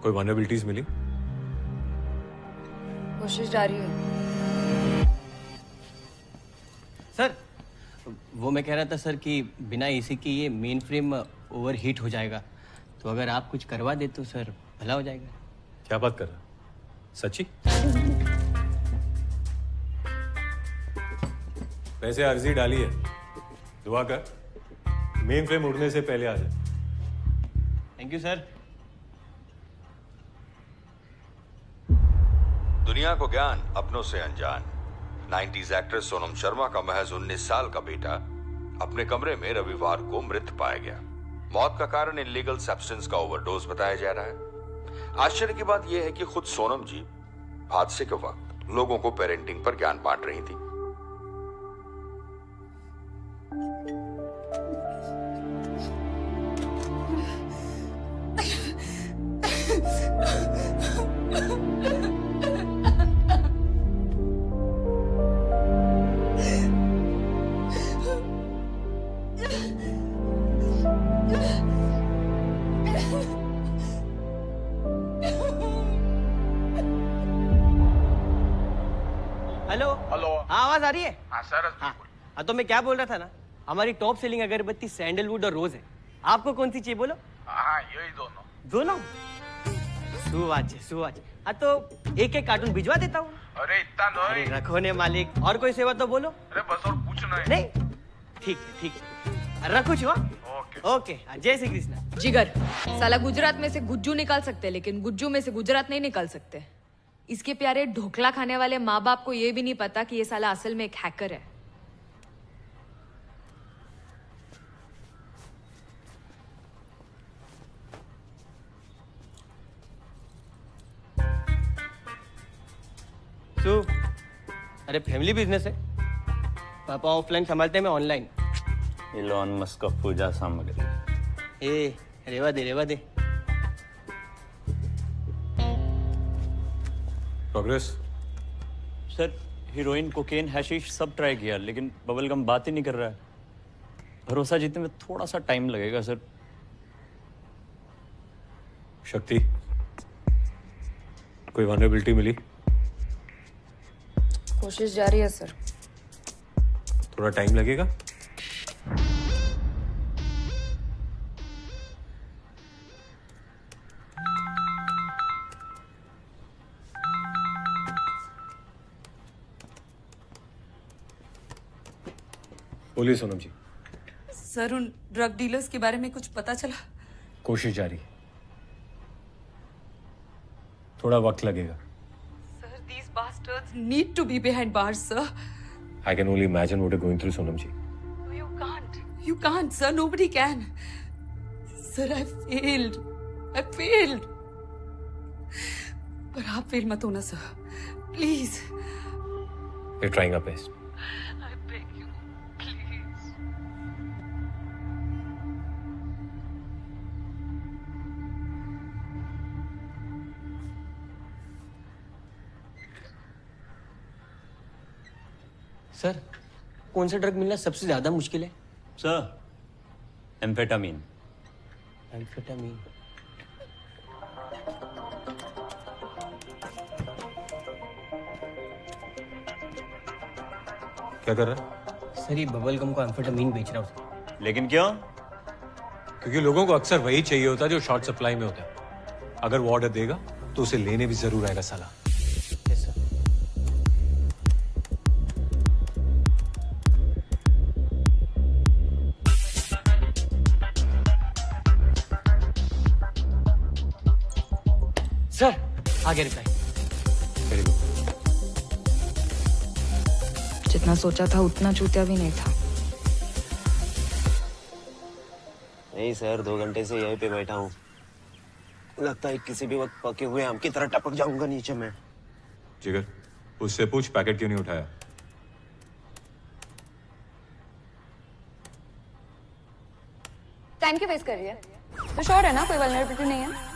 कोई वनरेबिलिटीज मिली? कोशिश जारी है सर। वो मैं कह रहा था सर कि बिना एसी की ये मेन फ्रेम ओवर हीट हो जाएगा, तो अगर आप कुछ करवा दे तो सर भला हो जाएगा। क्या बात कर रहा? सच्ची? वैसे अर्जी डाली है, दुआ कर मेन फ्रेम उड़ने से पहले आ जाए। Thank you sir. दुनिया को ज्ञान, अपनों से अनजान। 90s एक्ट्रेस सोनम शर्मा का महज 19 साल का बेटा अपने कमरे में रविवार को मृत पाया गया। मौत का कारण इनलीगल सब्सटेंस का ओवरडोज बताया जा रहा है। आश्चर्य की बात यह है कि खुद सोनम जी हादसे के वक्त लोगों को पेरेंटिंग पर ज्ञान बांट रही थी। Hello hello. हाँ, आवाज आ रही है? हाँ सर। हाँ, तो मैं क्या बोल रहा था ना, हमारी टॉप सेलिंग अगरबत्ती सैंडलवुड और रोज है। आपको कौन सी चाहिए बोलो? हाँ, यही दोनों। दोनों? सुवाच। हाँ, तो एक एक कार्टून भिजवा देता हूँ। अरे इतना अरे नहीं। रखो ने मालिक, और कोई सेवा तो बोलो। अरे बस और कुछ नहीं। नहीं, ठीक है। रखो छुआ। ओके। जय श्री कृष्ण। जिगर, साला गुजरात में से गुज्जू निकाल सकते, लेकिन गुज्जू में से गुजरात नहीं निकाल सकते। इसके प्यारे ढोकला खाने वाले माँ बाप को ये भी नहीं पता कि ये साला असल में एक हैकर है। अरे फैमिली बिजनेस है, पापा ऑफलाइन संभालते हैं, मैं ऑनलाइन। इलॉन मस्क का पूजा सामग्री। रेवा दे। प्रोग्रेस? सर, हीरोइन, कोकेन, हैशिश सब ट्राई किया, लेकिन बबलगम बात ही नहीं कर रहा है। भरोसा जीतने में थोड़ा सा टाइम लगेगा सर। शक्ति, कोई वनरेबिलिटी मिली? कोशिश जारी है सर। थोड़ा टाइम लगेगा। बोलिए सोनम जी। सर, उन ड्रग डीलर्स के बारे में कुछ पता चला? कोशिश जारी, थोड़ा वक्त लगेगा। need to be behind bars, sir. I can only imagine what you're going through, Sonam ji. You can't. You can't, sir. Nobody can. Sir, I failed. I failed. पर आप फेल मत होना, sir. Please. We're trying our best. I beg you, please. Sir, कौन सा drug मिलना सबसे ज्यादा मुश्किल है? Sir, amphetamine. एम्फेटामीन। क्या कर रहा है? सर, ये बबल गम को एम्फेटामीन बेच रहा हूँ। लेकिन क्यों? क्योंकि लोगों को अक्सर वही चाहिए होता है जो शॉर्ट सप्लाई में होता है। अगर वो ऑर्डर देगा तो उसे लेने भी जरूर आएगा साला। सर, आगे रिप्लाई। Very good. जितना सोचा था उतना चूतिया भी नहीं था। नहीं सर, 2 घंटे से यहीं पे बैठा हूँ। लगता है किसी भी वक्त पके हुए आम की तरह टपक जाऊंगा नीचे में। जिगर, उससे पूछ पैकेट क्यों नहीं उठाया? टाइम क्यों वेस्ट कर रही है? तो श्योर है ना कोई वल्नरेबिलिटी नहीं है?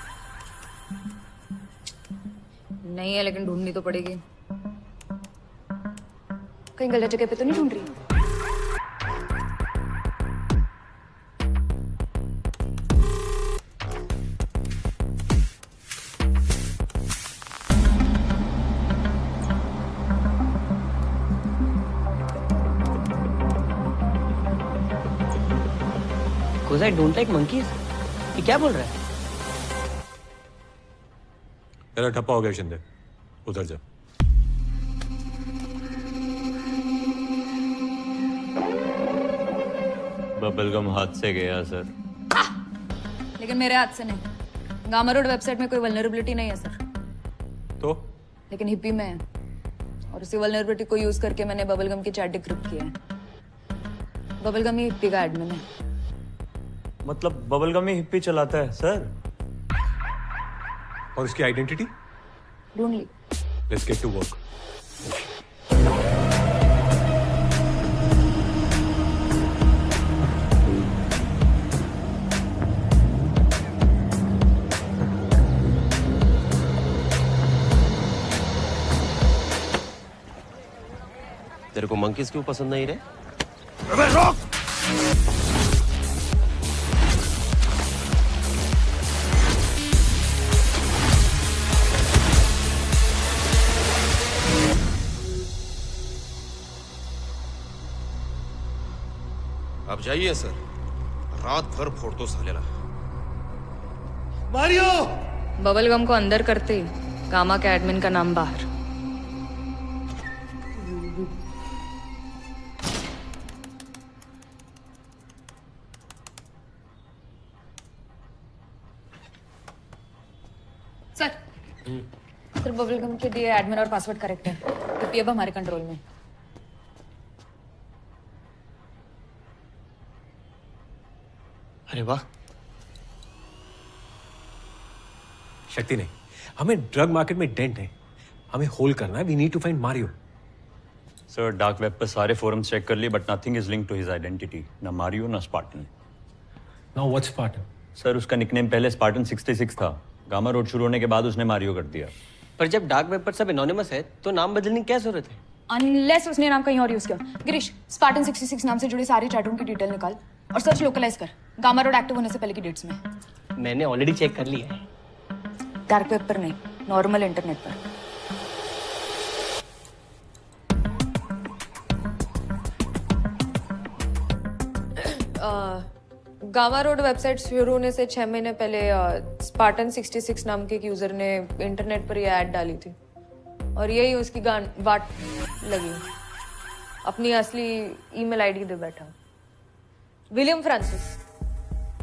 नहीं है, लेकिन ढूंढनी तो पड़ेगी। कहीं गलत जगह पे तो नहीं ढूंढ रही? Because I don't like monkeys. ये क्या बोल रहा है? तेरा ठप्पा हो गया शिंदे, उधर जा। बबलगम हाथ से गया सर। लेकिन मेरे हाथ से नहीं। गामा रोड वेबसाइट में कोई वल्नरेबिलिटी नहीं है सर। तो? लेकिन हिप्पी में है। और उसी वल्नरेबिलिटी को यूज करके मैंने बबलगम की चैट डिक्रिप्ट किया है। बबलगम ही हिप्पी का एडमिन है। मतलब बबलगम ही हिप्पी चलाता है सर? और उसकी आइडेंटिटी? ढूंढ ली। Let's get to work. तेरे को मंकीज क्यों पसंद नहीं रहे? अबे रोक! अब जाइए सर, रात भर फोड़ दो सालेला। मारियो! बबलगम को अंदर करते ही गामा के एडमिन का नाम बाहर। सर, सर बबलगम के दिए एडमिन और पासवर्ड करेक्ट है। हिप्पी अब हमारे कंट्रोल में। अरे वाह। शक्ति नहीं, हमें ड्रग मार्केट में डेंट है, हमें होल्ड करना है। We need to find Mario. Sir, dark web पर सारे फोरम्स चेक कर लिए but nothing is linked to his identity. ना मारियो ना Spartan. Now what's Spartan? Sir, उसका निकनेम पहले स्पार्टन 66 था। गामा रोड शुरू होने के बाद उसने मारियो कर दिया। पर जब डार्क वेब पर सब एनोनिमस है तो नाम बदलने की क्या जरूरत है? अनलेस उसने नाम कहीं और यूज किया। गिरीश, स्पार्टन 66 नाम से जुड़े सारे चैटरूम की डिटेल निकाल और सर्च लोकलाइज कर गामा रोड एक्टिव होने से पहले की डेट्स में। मैंने ऑलरेडी चेक कर लिया है। डार्क वेब पर नहीं, नॉर्मल इंटरनेट पर। गामा रोड वेबसाइट शुरू होने से 6 महीने पहले स्पार्टन 66 नाम के एक यूजर ने इंटरनेट पर ये ऐड डाली थी और यही उसकी वाट लगी। अपनी असली ईमेल आईडी दे बैठा। विलियम फ्रांसिस,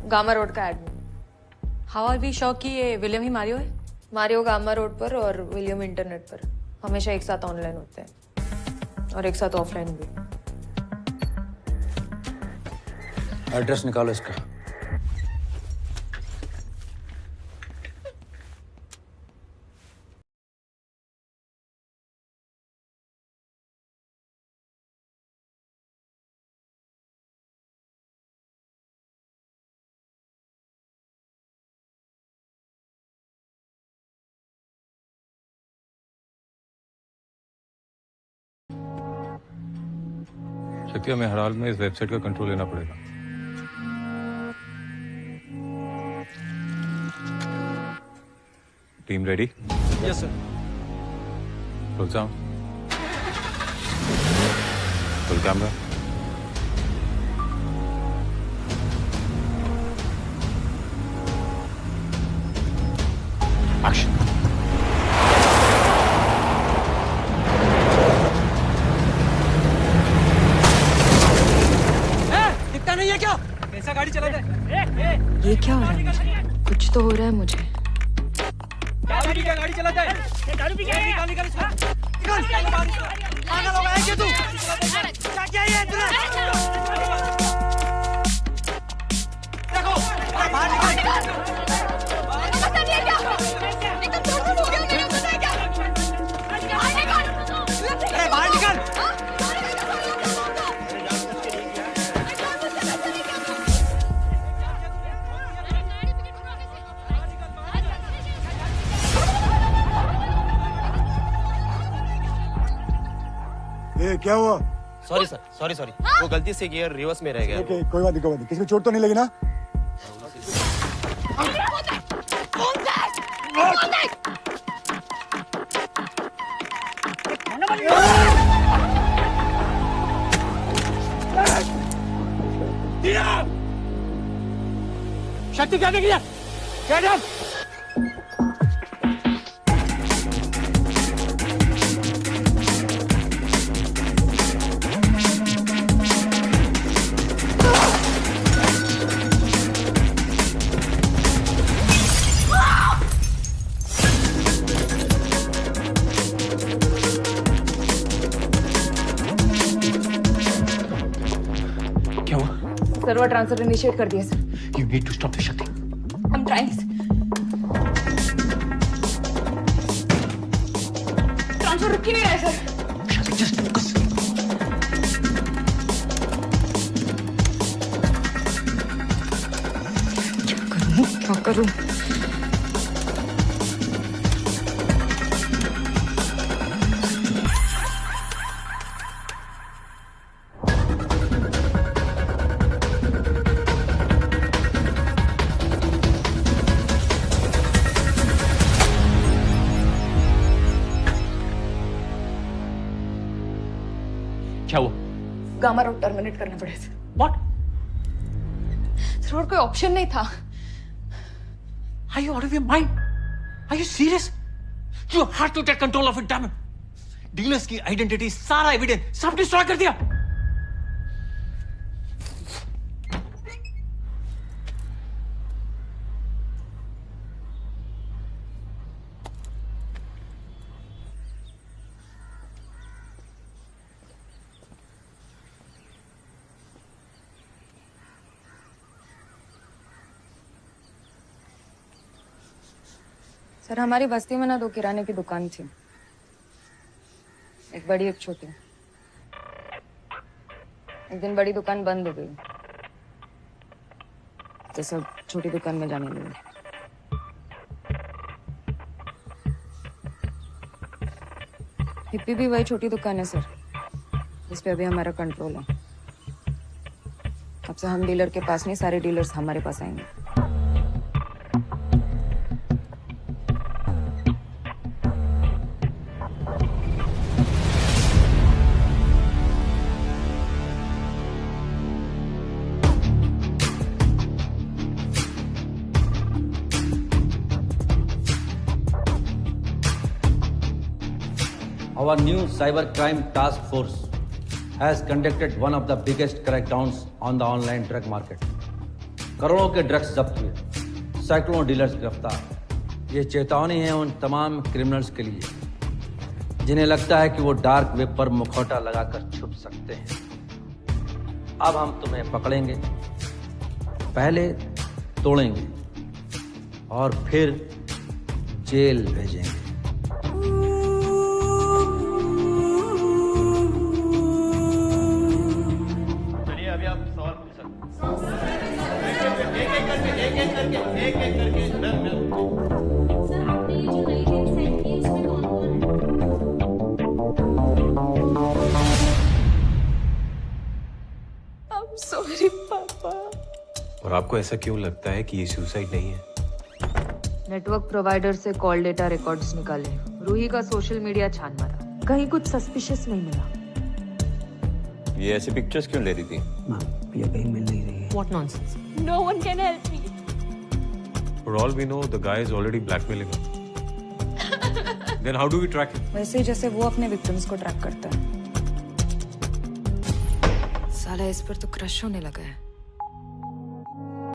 गामा रोड का admin. How are we sure कि ये विलियम ही मारियो है? मारियो गामा रोड पर और विलियम इंटरनेट पर। हमेशा एक साथ ऑनलाइन होते हैं और एक साथ ऑफलाइन भी। एड्रेस निकालो इसका। शक्ति, हमें हर हाल में इस वेबसाइट का कंट्रोल लेना पड़ेगा। Team ready? Yes sir. Role sound, roll camera. Action. दिखता नहीं है क्या? कैसा गाड़ी चलाता है? ये क्या हो रहा है मुझे? कुछ तो हो रहा है मुझे। क्या गाड़ी चलाता है? दारू पी के निकाल निकाल इसको। निकाल पागल हो गया है क्या तू? क्या है ये इतना? देखो बाहर निकाल। पता नहीं है क्या? एकदम दूर हो गया, मुझे पता है क्या? बाहर निकाल। अरे बाहर निकाल। ये क्या हुआ? सॉरी सर, सॉरी वो गलती से गियर रिवर्स में रह गया। ओके, कोई बात नहीं। किसी को चोट तो नहीं लगी ना? शक्ति क्या निकली? क्या नाम? सर्वर ट्रांसफर इनिशिएट कर दिया sir. You need to stop the Shakti. I'm trying. Transfer रुक ही नहीं रहा है सर। Shakti, just focus. क्या करूं? क्या हुआ? गामा रोड टर्मिनेट करना पड़े थे। What? सर और कोई ऑप्शन नहीं था। Are you out of your mind? Are you serious? You had to take control of it, damn it. Dealers की आइडेंटिटी, सारा एविडेंस सब डिस्ट्रॉय कर दिया। सर हमारी बस्ती में ना 2 किराने की दुकान थी, एक बड़ी एक छोटी। एक दिन बड़ी दुकान बंद हो गई तो सब छोटी दुकान में जाने लगे। हिप्पी भी वही छोटी दुकान है सर, जिस पे अभी हमारा कंट्रोल है। अब से हम डीलर के पास नहीं, सारे डीलर्स हमारे पास आएंगे। Our new cyber crime task force has conducted one of the biggest crackdowns on the online drug market. करोड़ों के ड्रग्स जब्त हुए, सैकड़ों डीलर्स गिरफ्तार। ये चेतावनी है उन तमाम क्रिमिनल्स के लिए जिन्हें लगता है कि वो डार्क वेब पर मुखौटा लगाकर छुप सकते हैं, अब हम तुम्हें पकड़ेंगे, पहले तोड़ेंगे और फिर जेल भेजेंगे। चलिए अभी आप सवाल पूछ सकते हैं। एक एक करके सॉरी पापा। और आपको ऐसा क्यों लगता है कि ये सुसाइड नहीं है? नेटवर्क प्रोवाइडर से कॉल डेटा रिकॉर्ड्स निकाले, रूही का सोशल मीडिया छान मारा, कहीं कुछ सस्पिशियस नहीं मिला। ये ऐसी पिक्चर्स क्यों ले रही थी? ये कहीं मिल नहीं रही है। What nonsense? No one can help me. For all we know, the guy is already blackmailing her. Then how do we track him? वैसे ही जैसे वो अपने विक्टिम्स को ट्रैक करता है। साला इस पर तो क्रश होने लगा है।